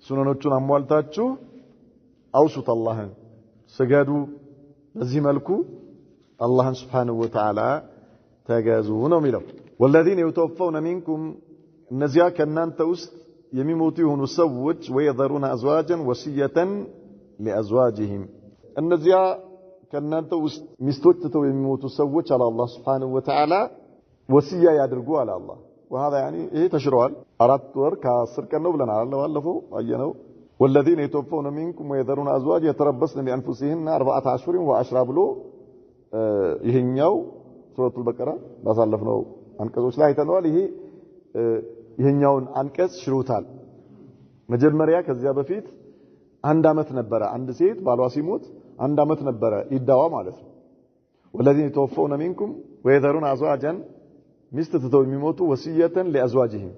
ሱነኖቹን አሟልታችሁ አውሱት አላህን ስገዱ በዚህ መልኩ አላህን Subhanahu Wa Ta'ala ተገዙ ነው የሚለው والذين يتوفون منكم እነዚያ ከናንተ ውስጥ የሚሞቱ የሆኑ ሰዎች ويذرون ازواجا وصيه لازواجهم እነዚያ ከናንተ ውስጥ ሚስቶች ተው የሚሞቱ ሰዎች አለ አላህ Subhanahu Wa Ta'ala ወሲያ ያድርጉ አለ አላህ وهذا يعني ይሄ ተሽሯል 4 ወር ከ10 ቀን ነው ብለናል ባለፈው አየነው والذين يتوفون منكم ويذرون ازواج يتربصن بانفسهن 4 اشهر و10 ብሎ ይሄኛው ሱረቱል በቀራ ባሳለፍነው አንቀጾች ላይ ተነዋል ይሄ ይሄኛውን አንቀጽ ሽሩታል መጀመሪያ ከዚያ በፊት አንድ አመት ነበረ አንድ ሴት ባሏ ሲሞት አንድ አመት ነበረ ኢዳዋ ማለት ነው والذين يتوفون منكم ويذرون ازواجا ሚስት ትተው የሚሞቱ ወሲየተን ለአዝዋጅህም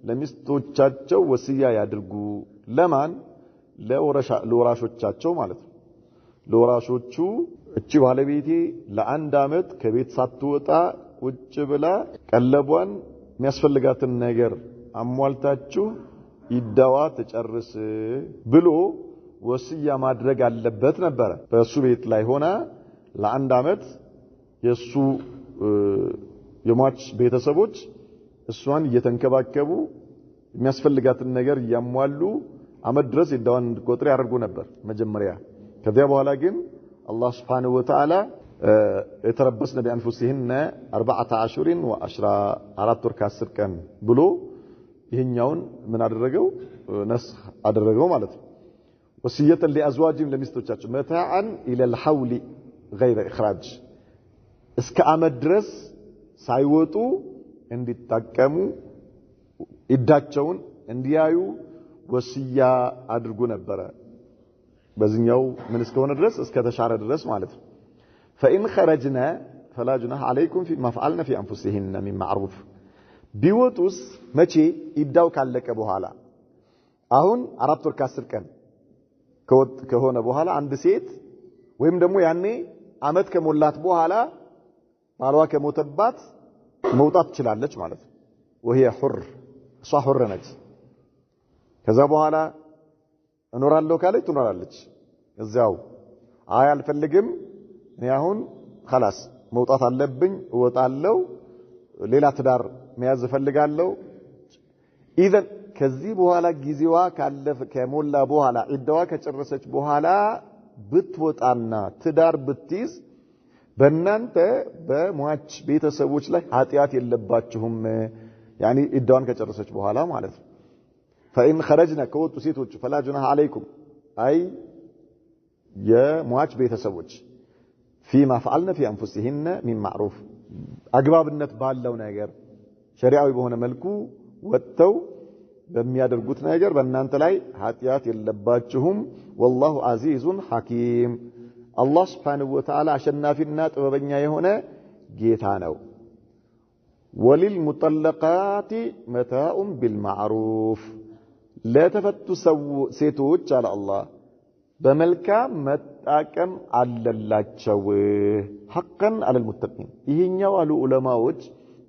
ለሚስቶቻቸው ወሲያ ያድርጉ ለማን ለወራሾቻቸው ማለት ነው ለወራሾቹ እቺ ባለቤቴ ለአንድ አመት ከቤት ሳትወጣ ቁጭ ብላ ቀለቧን የሚያስፈልጋትን ነገር አሟልታችሁ ኢዳዋ ተጨርስ ብሎ ወሲያ ማድረግ አለበት ነበር በሱ ቤት ላይ ሆና ለአንድ አመት የሱ የሟች ቤተሰቦች እሷን እየተንከባከቡ የሚያስፈልጋትን ነገር ያሟሉ አመት ድረስ ኢዳዋን እንድትቆጥር ያደርጉ ነበር መጀመሪያ ከዚያ በኋላ ግን አላህ Subhanahu Wa Ta'ala የተረበስነ በአንፉሲህነ 14 ወ10 4 ወር ከ10 ቀን ብሎ ይሄኛውን ምን አደረገው ነስኽ አደረገው ማለት ነው ወሲየተን ለአዝዋጅም ለሚስቶቻቸው መታዓን ኢለ الحول غير اخراج እስከ አመት ድረስ ሳይወጡ እንዲጣቀሙ ኢዳቸውን እንዲያዩ ወሲያ አድርጉ ነበር በዚህኛው ምን እስከሆነ ድረስ እስከ ተሻረ ድረስ ማለት ነው فإن خرجنا فلا جناح عليكم فيما فعلنا في أنفسهن من معروف ቢወጡስ መቼ ኢዳው ካለቀ በኋላ አሁን 4 ወር ከ10 ቀን ከሆነ በኋላ አንድ ሴት ወይም ደግሞ ያኔ አመት ከሞላት በኋላ ባሏ ከሞተባት መውጣት ትችላለች ማለት ነው وهي حر እሷ حر ነች ከዛ በኋላ እኖራለሁ ካለች ትኖራለች እዛው አይ አልፈልግም እኔ አሁን خلاص መውጣት አለብኝ እወጣለሁ ሌላ ትዳር መያዝ ፈልጋለሁ ኢዘን ከዚህ በኋላ ጊዜዋ ካለፈ ከሞላ በኋላ ኢዳዋ ከጨረሰች በኋላ ብትወጣና ትዳር ብትይዝ በእናንተ በሟች ቤተሰቦች ላይ ኃጢያት የለባችሁም يعني ኢዳዋን ከጨረሰች በኋላ ማለት ነው فإن خرجنا ከወጡ ሴቶች فلا جناح عليكم አይ የሟች ቤተሰቦች فيما فعلنا في أنفسهن من معروف አግባብነት ባለው ነገር ሸሪዓዊ በሆነ መልኩ ወጥተው በሚያደርጉት ነገር በእናንተ ላይ ኃጢያት የለባችሁም والله عزيز حكيم الله سبحانه وتعالى አሸናፊና ጥበበኛ የሆነ ጌታ ነው وللمطلقات متاع بالمعروف لا تفتوا ሴቶች አለ አላህ በመልካም መጣቀም አለላቸው حقا على المتقين ይሄኛው አሉ ዑለማዎች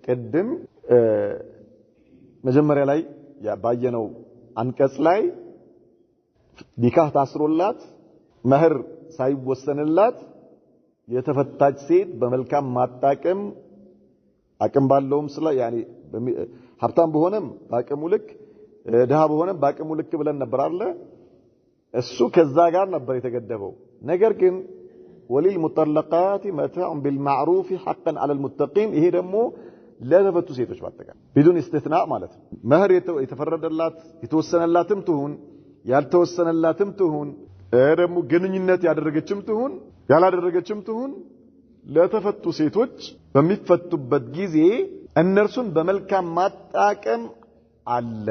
ቀደም መጀመሪያ ላይ ያባየነው አንቀጽ ላይ ኒካህ ታስሮላት መህር ሳይወሰንላት የተፈታች ሴት በመልካም ማጣቀም አቅም ባለውም ስለ ያኒ ሀብታም በሆነም ባቅሙ ልክ ደሃ በሆነም ባቅሙ ልክ ብለን ነበር አይደል እሱ ከዛ ጋር ነበር የተገደበው ነገር ግን ወሊል ሙጠለቃት መታዕ بالمعروف حقا على المتقين ይሄ ደግሞ ለተፈቱ ሴቶች ባጠቃላይ بدون استثناء ማለት ነው መህር የተፈረደላት የተወሰነላትም ትሁን ያልተወሰነላትም ትሁን ደግሞ ግንኙነት ያደረገችም ትሁን ያላደረገችም ትሁን ለተፈቱ ሴቶች በሚፈቱበት ጊዜ እነርሱን በመልካም ማጣቀም አለ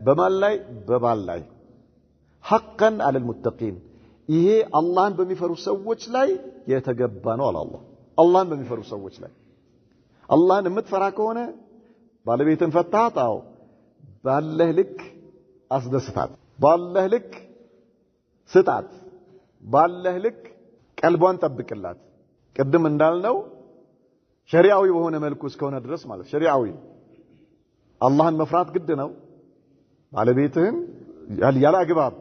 በማን ላይ በባል ላይ حقا على المتقين ይሄ አላህን በሚፈሩ ሰዎች ላይ የተገባ ነው አለ አላህ አላህን በሚፈሩ ሰዎች ላይ አላህን የምትፈራ ከሆነ ባለቤትን ፈታታው ባለህ ልክ አስደስታት ባለህ ልክ ስጣት ባለህ ልክ ቀልቧን ጠብቅላት ቅድም እንዳልነው ሸሪዓዊ በሆነ መልኩ እስከሆነ ድረስ ማለት ሸሪዓዊ አላህን መፍራት ግድ ነው ባለቤትህን ያለ አግባብ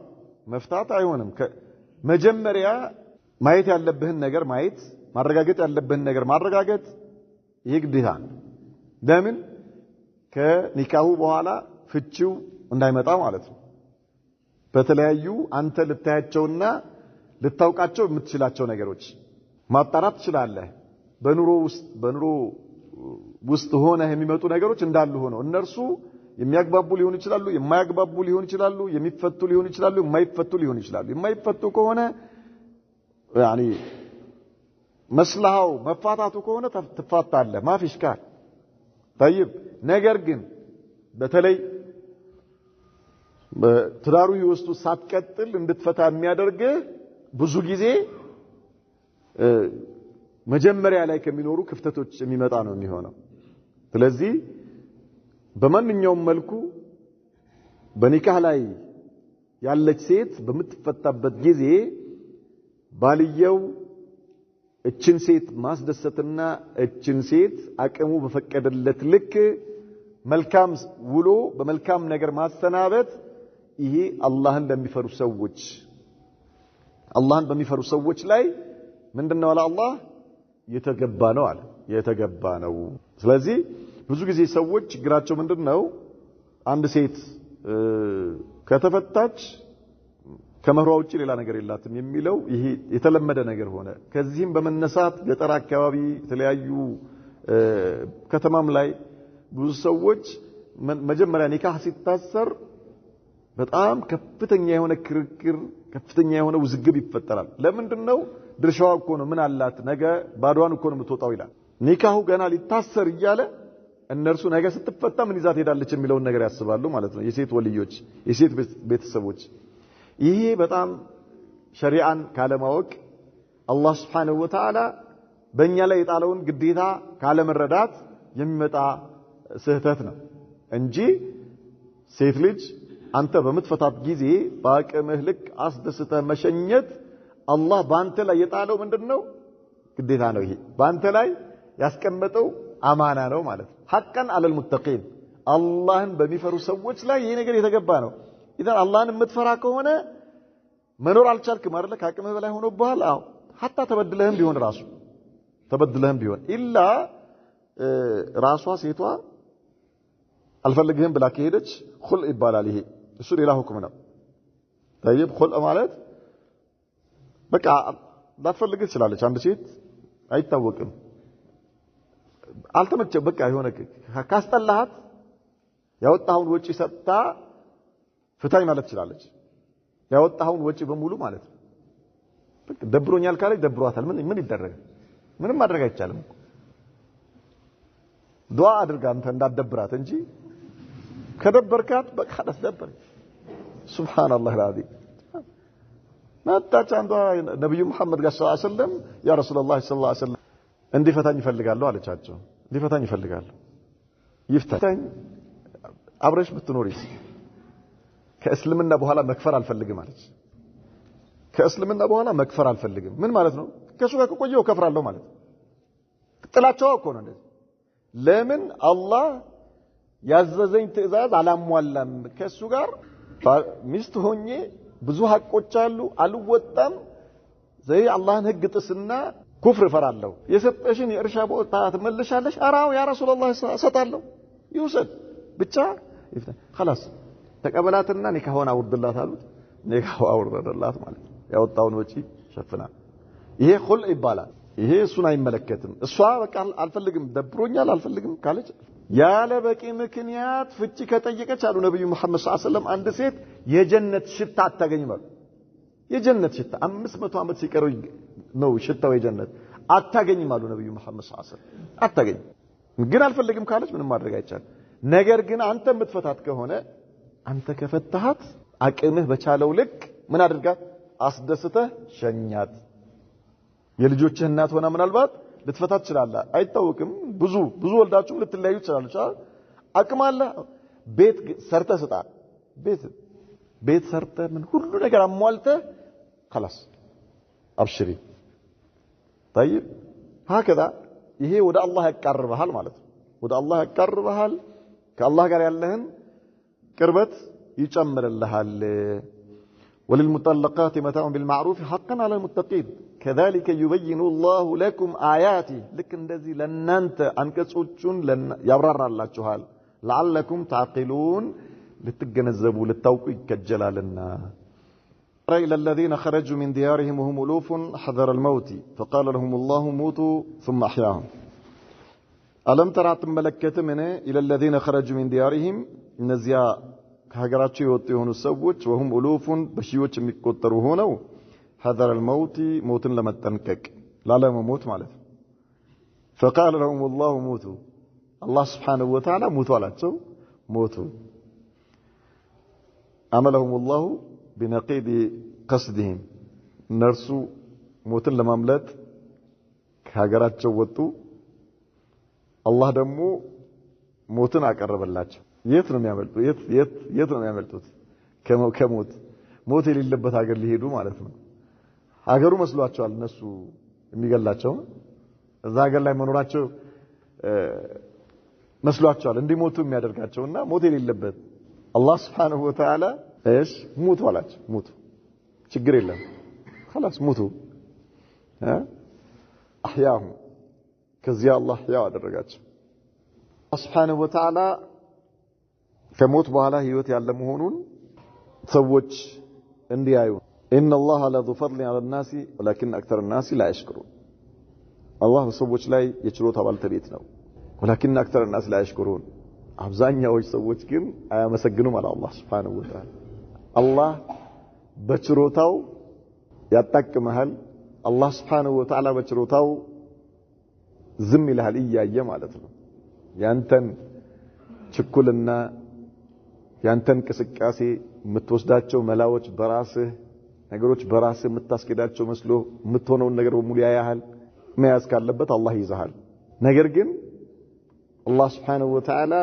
መፍታት አይሆንም መጀመሪያ ማየት ያለብህን ነገር ማየት ማረጋገጥ ያለብህን ነገር ማረጋገጥ ይግድሃ ለምን ከኒካሁ በኋላ ፍቺው እንዳይመጣ ማለት ነው በተለያዩ አንተ ልታያቸውና ልታውቃቸው የምትችላቸው ነገሮች ማጣራት ትችላለህ በኑሮ ውስጥ ሆነ የሚመጡ ነገሮች እንዳሉ ሆነው እነርሱ የሚያግባቡ ሊሆን ይችላሉ የማያግባቡ ሊሆን ይችላሉ የሚፈቱ ሊሆን ይችላሉ የማይፈቱ ሊሆን ይችላሉ የማይፈቱ ከሆነ يعني መስላው መፋታቱ ከሆነ ትፋታለህ ማፊሽ ካል طيب ነገር ግን በተለይ በትዳሩ ህይወቱ ሳትቀጥል እንድትፈታ የሚያደርግ ብዙ ጊዜ መጀመሪያ ላይ ከሚኖሩ ክፍተቶች የሚመጣ ነው የሚሆነው። ስለዚህ በማንኛውም መልኩ በኒካህ ላይ ያለች ሴት በምትፈታበት ጊዜ ባልየው እችን ሴት ማስደሰትና እችን ሴት አቅሙ በፈቀደለት ልክ መልካም ውሎ በመልካም ነገር ማሰናበት ይሄ አላህን በሚፈሩ ሰዎች ላይ ምንድነው አለ አላህ የተገባ ነው አለ የተገባ ነው። ስለዚህ ብዙ ጊዜ ሰዎች ችግራቸው ምንድነው አንድ ሴት ከተፈታች ከመህሯ ውጪ ሌላ ነገር የላትም የሚለው ይሄ የተለመደ ነገር ሆነ። ከዚህም በመነሳት ገጠር አካባቢ የተለያዩ ከተማም ላይ ብዙ ሰዎች መጀመሪያ ኒካህ ሲታሰር በጣም ከፍተኛ የሆነ ክርክር ከፍተኛ የሆነ ውዝግብ ይፈጠራል። ለምንድነው ድርሻዋ እኮ ነው ምን አላት ነገ ባዷን እኮ ነው የምትወጣው ይላል። ኒካሁ ገና ሊታሰር እያለ እነርሱ ነገ ስትፈታ ምን ይዛት ሄዳለች የሚለውን ነገር ያስባሉ ማለት ነው የሴት ወልዮች የሴት ቤተሰቦች። ይሄ በጣም ሸሪዓን ካለማወቅ አላህ Subhanahu Wa Ta'ala በእኛ ላይ የጣለውን ግዴታ ካለመረዳት የሚመጣ ስህተት ነው እንጂ ሴት ልጅ አንተ በምትፈታት ጊዜ በአቅምህ ልክ አስደስተህ መሸኘት አላህ ባንተ ላይ የጣለው ምንድነው ግዴታ ነው። ይሄ ባንተ ላይ ያስቀመጠው አማና ነው ማለት ነው። ሐቀን አለል ሙተቂን አላህን በሚፈሩ ሰዎች ላይ ይሄ ነገር የተገባ ነው። ኢዳን አላህን የምትፈራ ከሆነ መኖር አልቻልክም አይደል ከአቅምህ በላይ ሆኖብሃል። አዎ ሐታ ተበድለህም ቢሆን ኢላ ራሷ ሴቷ አልፈልግህም ብላ ከሄደች ኹል ይባላል። ይሄ እሱ ሌላ ሁክም ነው። طيب ኹል ማለት በቃ ላትፈልግ ትችላለች አንድ ሴት አይታወቅም አልተመቸው በቃ የሆነ ካስጠላሃት ያወጣውን ወጪ ሰጥታ ፍታኝ ማለት ትችላለች። ያወጣውን ወጪ በሙሉ ማለት ነው። በቃ ደብሮኛል ካለች ደብሯታል። ምን ይደረግ? ምንም ማድረግ አይቻልም። ዱዓ አድርጋ አንተ እንዳትደብራት እንጂ ከደበርካት በቃ ደብር። ሱብሃንአላህ العظيم ማጣች አንዷ ነብዩ መሐመድ ጋር ሰለላሁ ዐለይሂ ወሰለም ያ ረሱላህ ሰለላሁ ዐለይሂ ወሰለም እንዲፈታኝ ይፈልጋለሁ አለቻቸው። እንዲፈታኝ ይፈልጋለሁ ይፍታኝ አብረሽ ብትኖሪስ ከእስልምና በኋላ መክፈር አልፈልግም አለች። ከእስልምና በኋላ መክፈር አልፈልግም ምን ማለት ነው? ከሱ ጋር ቆየው ከፍራለሁ ማለት ነው። ጥላቻው እኮ ነው እንደዚህ። ለምን አላህ ያዘዘኝ ትእዛዝ አላሟላም ከሱ ጋር ሚስት ሆኜ ብዙ ሐቆች አሉ አልወጣም ዘይ አላህን ህግ ጥስና ኩፍር ፈራለሁ። የሰጠሽን የእርሻ ቦታ ትመልሻለሽ? አራው ያ ረሱላህ ሰጣለሁ ይውሰድ ብቻ ይፍታ خلاص ተቀበላትና ኒካሁን አውርድላት አሉት። ኒካሁ አውርደላት ማለት ያወጣውን ወጪ ሸፍናል። ይሄ ኹል ይባላል። ይሄ እሱን አይመለከትም። እሷ በቃ አልፈልግም ደብሮኛል አልፈልግም ካለች ያለ በቂ ምክንያት ፍቺ ከጠየቀች አሉ ነብዩ መሐመድ ሰለላሁ ዐለይሂ ወሰለም አንድ ሴት የጀነት ሽታ አታገኝም አሉ። የጀነት ሽታ 500 ዓመት ሲቀረው ነው ሽታው የጀነት አታገኝም አሉ ነብዩ መሐመድ ሰለላሁ ዐለይሂ ወሰለም አታገኝም። ግን አልፈልግም ካለች ምንም ማድረግ አይቻልም። ነገር ግን አንተ የምትፈታት ከሆነ አንተ ከፈታሃት አቅምህ በቻለው ልክ ምን አድርጋት አስደስተህ ሸኛት። የልጆችህ እናት ሆና ምናልባት ልትፈታት ትችላለህ አይታወቅም። ብዙ ወልዳችሁ ልትለያዩ ትችላላችሁ። አቅም አለ ቤት ሰርተህ ስጣ ቤት ሰርተህ ምን ሁሉ ነገር አሟልተህ خلاص አብሽሪ طيب هكذا ይሄ ወደ አላህ ያቀርብሃል ማለት ነው። ወደ አላህ ያቀርብሃል ከአላህ ጋር ያለህን ቅርበት ይጨምርልሃል። وللمطلقات متاع بالمعروف حقا على المتقين كذلك يبين الله لكم آياته لك እንደዚህ ለናንተ አንቀጾቹን ያብራራላችኋል لعلكم تعقلون ልትገነዘቡ ልታውቁ ይከጀላልና إلى الذين خرجوا من ديارهم وهم ألوف حذر الموت فقال لهم الله موتوا ثم أحياهم ألم ترى تملكت منه إلى الذين خرجوا من ديارهم نزيا ከሀገራቸው የወጡ የሆኑ ሰዎች وهم ألوف በሺዎች የሚቆጠሩ ሆነው حذر الموت ሞትን ለመጠንቀቅ ላለመሞት ማለት فقال لهم الله موتوا الله سبحانه وتعالى موتوا አላቸው ሞቱ عملهم الله بنقيض قصدهم نرسو موتن لماملت كهاجراتቸው ወጡ አላህ ደግሞ ሞትን አቀረበላቸው የት ነው የሚያመልጡት ከሞት ሞት የሌለበት ሀገር ሊሄዱ ማለት ነው ሀገሩ መስሏቸዋል እነሱ የሚገላቸው እዛ ሀገር ላይ መኖራቸው መስሏቸዋል እንዲሞቱ የሚያደርጋቸውና ሞት የሌለበት አላህ Subhanahu Wa Ta'ala እሺ ሙቱ አላቸው ሙቱ ችግር የለም خلاص ሙቱ አህያሁ ከዚያ አላህ ያው አደረጋቸው Subhanahu Wa Ta'ala ከሞት በኋላ ህይወት ያለ መሆኑን ሰዎች እንዲያዩ إن الله لذو فضل على الناس ولكن أكثر الناس لا يشكرون الله ሰዎች ላይ የችሎታ ባልተቤት ነው ولكن أكثر الناس لا يشكرون አብዛኛዎች ሰዎች ግን አያመሰግኑም አለ አላህ Subhanahu Wa Ta'ala አላህ በችሎታው ያጣቅመሃል አላህ Subhanahu Wa Ta'ala በችሎታው ዝም ይልሃል እያየ ማለት ነው ያንተን ችኩልና ያንተን ቅስቃሴ የምትወስዳቸው መላዎች በራስህ ነገሮች በራስህ የምታስከዳቸው መስሎ የምትሆነው ነገር በሙሉ ያያሃል መያዝ ካለበት አላህ ይዛሃል ነገር ግን አላህ Subhanahu Wa Ta'ala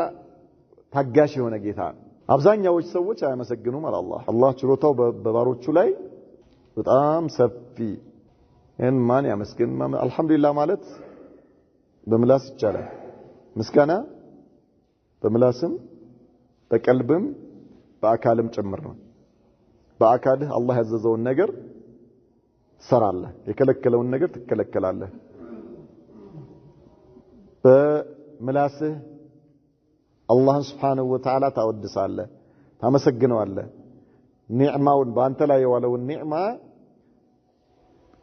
ታጋሽ የሆነ ጌታ አብዛኛዎች ሰዎች አያመሰግኑም አላህ አላህ ችሎታው በባሮቹ ላይ በጣም ሰፊ ማን ያመስግን አልহামዱሊላህ ማለት በምላስ ይቻላል ምስጋና በምላስም በቀልብም በአካልም ጭምር ነው በአካልህ አላህ ያዘዘውን ነገር ትሰራለህ የከለከለውን ነገር ትከለከላለህ በምላስህ አላህ Subhanahu Wa Ta'ala ታወድሳለህ ታመሰግነዋለህ ኒዕማውን በአንተ ላይ የዋለውን ኒዕማ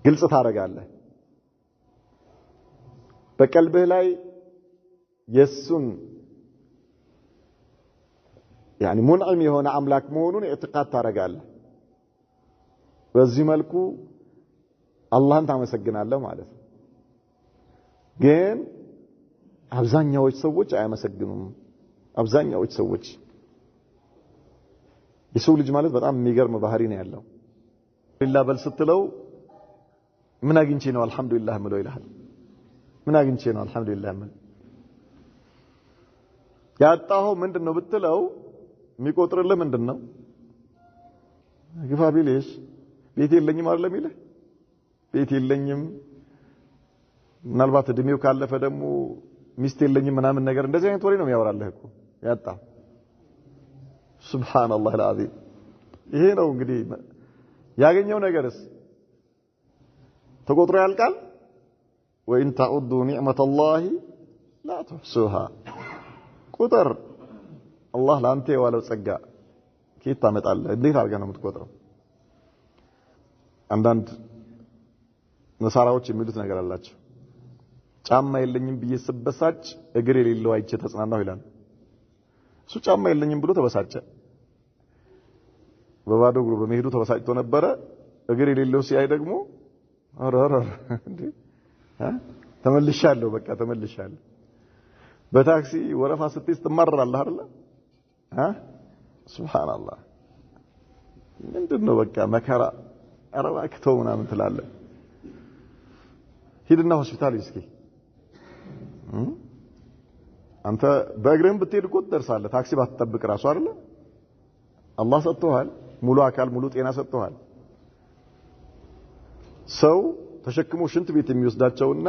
ግልጽ ታረጋለህ በቀልብህ ላይ የሱን يعني منعم የሆነ አምላክ መሆኑን ኢዕቲቃድ ታረጋለህ በዚህ መልኩ አላህን ታመሰግናለህ ማለት ነው ግን አብዛኛዎች ሰዎች አያመሰግኑም አብዛኛዎች ሰዎች የሰው ልጅ ማለት በጣም የሚገርም ባህሪ ነው ያለው ቢላ በል ስትለው ምን አግኝቼ ነው አልহামዱሊላህ ምለው ይላል ምን አግኝቼ ነው አልহামዱሊላህ ምን ያጣው ምንድነው ብትለው የሚቆጥርልህ ምንድነው ግፋ ቢልሽ ቤት የለኝም አይደለም ይልህ ቤት የለኝም ምናልባት እድሜው ካለፈ ደግሞ ሚስት የለኝም ምናምን ነገር እንደዚህ አይነት ወሬ ነው የሚያወራልህ እኮ ያጣ ሱብሃንአላህ العظيم ይሄ ነው እንግዲህ ያገኘው ነገርስ ተቆጥሮ ያልቃል وإن تعدوا نعمة الله لا تحصوها ቁጥር አላህ ላንተ የዋለው ጸጋ ከየት ታመጣለህ እንዴት አድርገህ ነው የምትቆጥረው አንዳንድ ነሳራዎች የሚሉት ነገር አላቸው ጫማ የለኝም ብዬ ስበሳጭ እግር የሌለው አይቼ ተጽናናሁ ይላል እሱ ጫማ የለኝም ብሎ ተበሳጨ በባዶ እግሩ በመሄዱ ተበሳጭቶ ነበረ እግር የሌለው ሲያይ ደግሞ አራራ እንዴ ተመልሻለሁ በቃ ተመልሻለሁ በታክሲ ወረፋ ስትይዝ ትማረራለህ አይደል ሱብሃንአላህ ምንድነው በቃ መከራ አረባክተው ምናምን ትላለህ ሂድና ሆስፒታል እስኪ አንተ በእግርህም ብትሄድ እኮ ትደርሳለህ ታክሲ ባትጠብቅ ራሱ አይደል አላህ ሰጥቶሃል ሙሉ አካል ሙሉ ጤና ሰጥቶሃል ሰው ተሸክሞ ሽንት ቤት የሚወስዳቸውና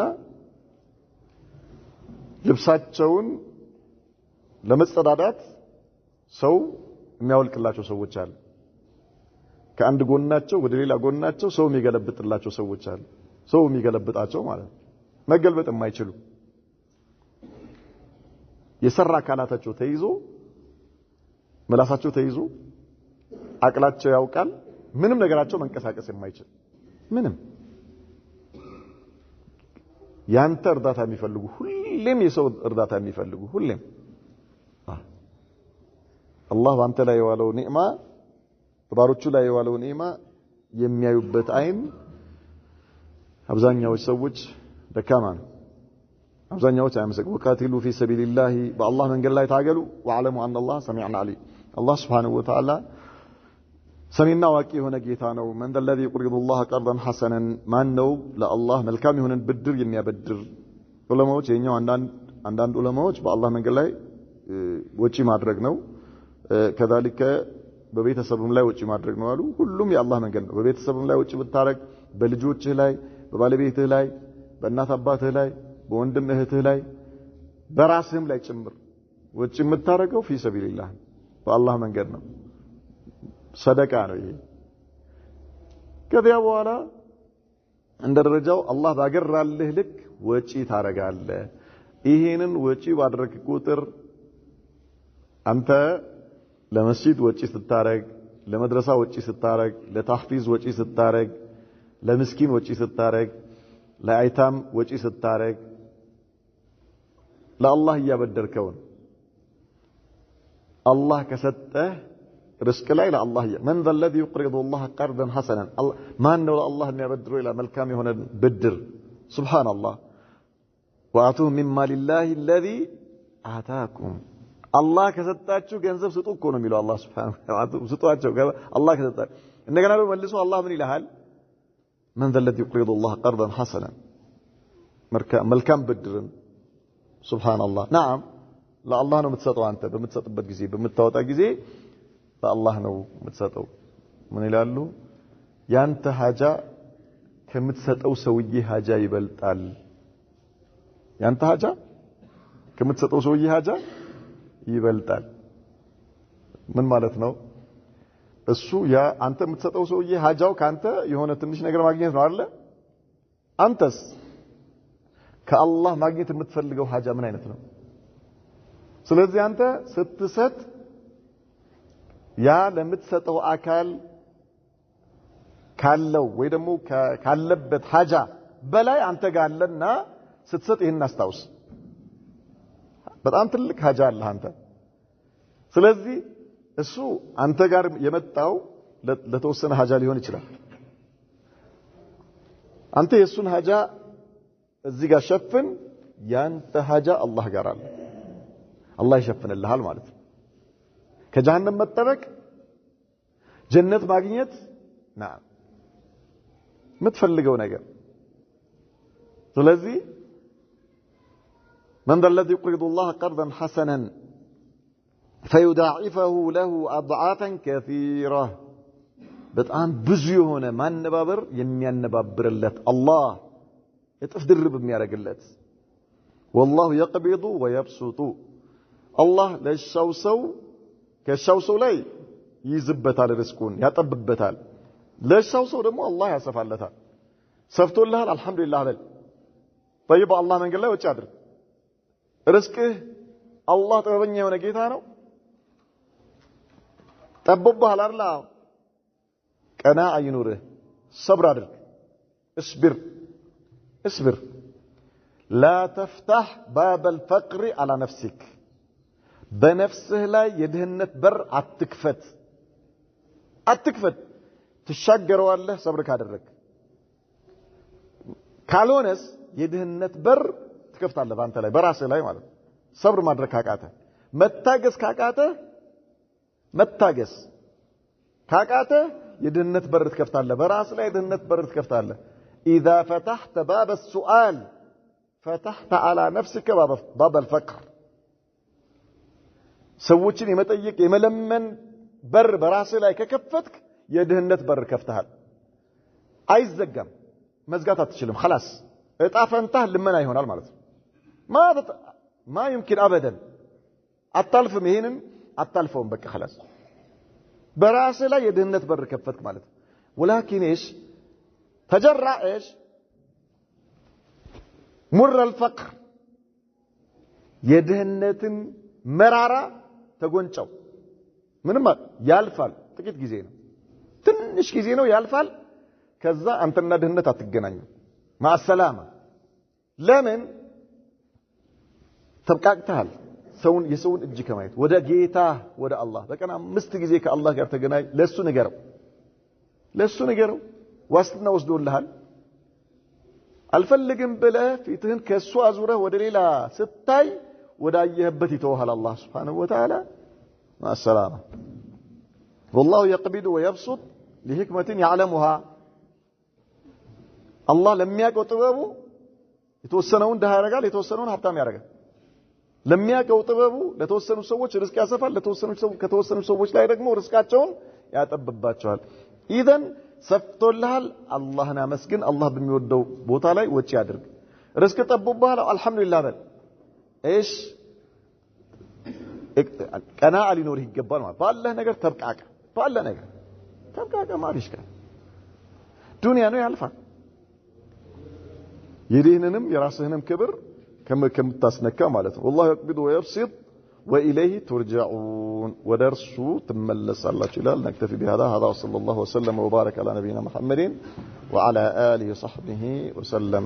ልብሳቸውን ለመጸዳዳት ሰው የሚያወልቅላቸው ሰዎች አሉ ከአንድ ጎናቸው ወደ ሌላ ጎናቸው ሰው የሚገለብጥላቸው ሰዎች አሉ ሰው የሚገለብጣቸው ማለት መገልበጥ የማይችሉ የሰራ አካላታቸው ተይዞ መላሳቸው ተይዞ አቅላቸው ያውቃል ምንም ነገራቸው መንቀሳቀስ የማይችል ምንም ያንተ እርዳታ የሚፈልጉ ሁሌም የሰው እርዳታ የሚፈልጉ ሁሌም አላህ ባንተ ላይ የዋለው ኒዕማ ባሮቹ ላይ የዋለው ኒዕማ የሚያዩበት አይን አብዛኛዎች ሰዎች ደካማ ነው አብዛኛዎች አያመሰግኑ ወቃቲሉ ፊ ሰቢልላህ በአላህ መንገድ ላይ ታገሉ ወአለሙ አን አላህ ሰሚዑን አሊም አላህ Subhanahu Wa Ta'ala ሰሚና ዋቂ የሆነ ጌታ ነው من ذا الذي يقرض الله قرضا حسنا ማን ነው ለአላህ መልካም የሆነን ብድር የሚያበድር ዑለማዎች የኛው አንዳንድ ዑለማዎች በአላህ መንገድ ላይ ወጪ ማድረግ ነው كذلك በቤተሰብም ላይ ወጪ ማድረግ ነው አሉ ሁሉም የአላህ መንገድ ነው በቤተሰብም ላይ ወጪ ብታረግ በልጆችህ ላይ በባለቤትህ ላይ በእናት አባትህ ላይ በወንድም እህትህ ላይ በራስህም ላይ ጭምር ወጪ የምታረገው في سبيل الله በአላህ መንገድ ነው ሰደቃ ነው ይሄ ከዚያ በኋላ እንደ ደረጃው አላህ ባገራልህ ልክ ወጪ ታረጋለህ ይሄንን ወጪ ባደረክ ቁጥር አንተ ለመስጂድ ወጪ ስታረግ ለመድረሳ ወጪ ስታረግ ለታህፊዝ ወጪ ስታረግ ለምስኪን ወጪ ስታረግ ለአይታም ወጪ ስታረግ ለአላህ ያበደርከው አላህ ከሰጠህ رزق لا إلى الله من ذا الذي يقرض الله قرضا حسنا ما أنه الله يبدر إلى ملكام هنا بدر سبحان الله وآتوه من مال الله الذي آتاكم الله كستاتشو جنزب ستوكونه ميلو الله سبحانه وتعالى ستواتشو الله كستات إنك أنا بملسوا الله من إلى هال من ذا الذي يقرض الله قرضا حسنا ملكام بدر سبحان الله نعم لا الله نو متسطوا أنت بمتسطبت جزي بمتوتا جزي الله ነው የምትሰጠው ምን ይላሉ ያንተ ሀጃ ከምትሰጠው ሰውዬ ሀጃ ይበልጣል ያንተ ሀጃ ከምትሰጠው ሰውዬ ሀጃ ይበልጣል ምን ማለት ነው እሱ ያ አንተ የምትሰጠው ሰውዬ ሀጃው ካንተ የሆነ ትንሽ ነገር ማግኘት ነው አይደል አንተስ ከአላህ ማግኘት የምትፈልገው ሀጃ ምን አይነት ነው ስለዚህ አንተ ስትሰጥ ያ ለምትሰጠው አካል ካለው ወይ ደግሞ ካለበት ሀጃ በላይ አንተ ጋር አለና ስትሰጥ ይሄን አስታውስ በጣም ትልቅ ሀጃ አለ አንተ ስለዚህ እሱ አንተ ጋር የመጣው ለተወሰነ ሀጃ ሊሆን ይችላል አንተ የሱን ሀጃ እዚህ ጋር ሸፍን ያንተ ሀጃ አላህ ጋር አለ አላህ ይሸፍንልሃል ማለት ነው ከጀሃነም መጠበቅ ጀነት ማግኘት نعم የምትፈልገው ነገር ስለዚህ من ذا الذي يقرض الله قرضا حسنا فيضاعفه له اضعافا كثيره በጣም ብዙ የሆነ ማነባበር የሚያነባብርለት አላህ እጥፍ ድርብ የሚያደርግለት والله يقبض ويبسط الله ለሻው ሰው ከሻው ሰው ላይ ይዝበታል ርስቁን ያጠብበታል ለሻው ሰው ደግሞ አላህ ያሰፋለታል ሰፍቶልሃል አልহামዱሊላህ በል طيب አላህ መንገድ ላይ ወጪ አድርግ ርስቅህ አላህ ጥበበኛ የሆነ ጌታ ነው ጠብቦሃል አይደል ቀና አይኑርህ ሰብር አድርግ اصبر لا تفتح باب الفقر على نفسك በነፍስህ ላይ የድህነት በር አትክፈት ትሻገረዋለህ ሰብር ካደረግ ካልሆነስ የድህነት በር ትከፍታለህ ባንተ ላይ በራስህ ላይ ማለት ሰብር ማድረግ ካቃተ መታገስ ካቃተ የድህነት በር ትከፍታለህ በራስህ ላይ የድህነት በር ትከፍታለህ اذا فتحت باب السؤال فتحت على نفسك باب الفقر ሰዎችን የመጠየቅ የመለመን በር በራስህ ላይ ከከፈትክ የድህነት በር ከፍተሃል አይዘጋም መዝጋት አትችልም خلاص እጣ ፈንታህ ልመና ይሆናል ማለት ነው ما يمكن ابدا አታልፍም ይሄንን አታልፈውም በቃ خلاص በራስህ ላይ የድህነት በር ከፈትክ ማለት ولكن ايش تجرأ ايش مر الفقر የድህነትን መራራ ተጎንጨው ምንም ያልፋል ጥቂት ጊዜ ነው ትንሽ ጊዜ ነው ያልፋል ከዛ አንተና ድህነት አትገናኙ ማሰላማ ለምን ተብቃቅተሃል የሰውን እጅ ከማየት ወደ ጌታ ወደ አላህ በቀን 5 ጊዜ ከአላህ ጋር ተገናኝ ለሱ ንገረው ዋስትና ወስዶልሃል አልፈልግም ብለህ ፊትህን ከሱ አዙረህ ወደ ሌላ ስታይ ወዳየህበት ይተውሃል አላህ Subhanahu Wa Ta'ala ማሰላማ والله يقبض ويبسط لحكمة يعلمها الله لم يقو طبابو የተወሰነውን ደሃ ያረጋል የተወሰነውን ሀብታም ያረጋል ለሚያቀው ጥበቡ ለተወሰኑ ሰዎች ርዝቅ ያሰፋል ከተወሰኑ ሰዎች ላይ ደግሞ ርዝቃቸውን ያጠብባቸዋል ኢዘን ሰፍቶልሃል አላህን አመስግን አላህ በሚወደው ቦታ ላይ ወጪ ያድርግ ርዝቅ ጠብቦሃል አልহামዱሊላህ በል ايش ቀና ሊኖር ይገባል ማለት ባለህ ነገር ተብቃቃ ባለህ ነገር ተብቃቃ ማሪሽ ከ ዱንያ ነው ያልፋል يديننم يراسهنم كبر كم تاسنكا معناته والله يقبض ويبسط واليه ترجعون ودرسوا تملس الله جلال نكتفي بهذا هذا صلى الله وسلم وبارك على نبينا محمد وعلى اله وصحبه وسلم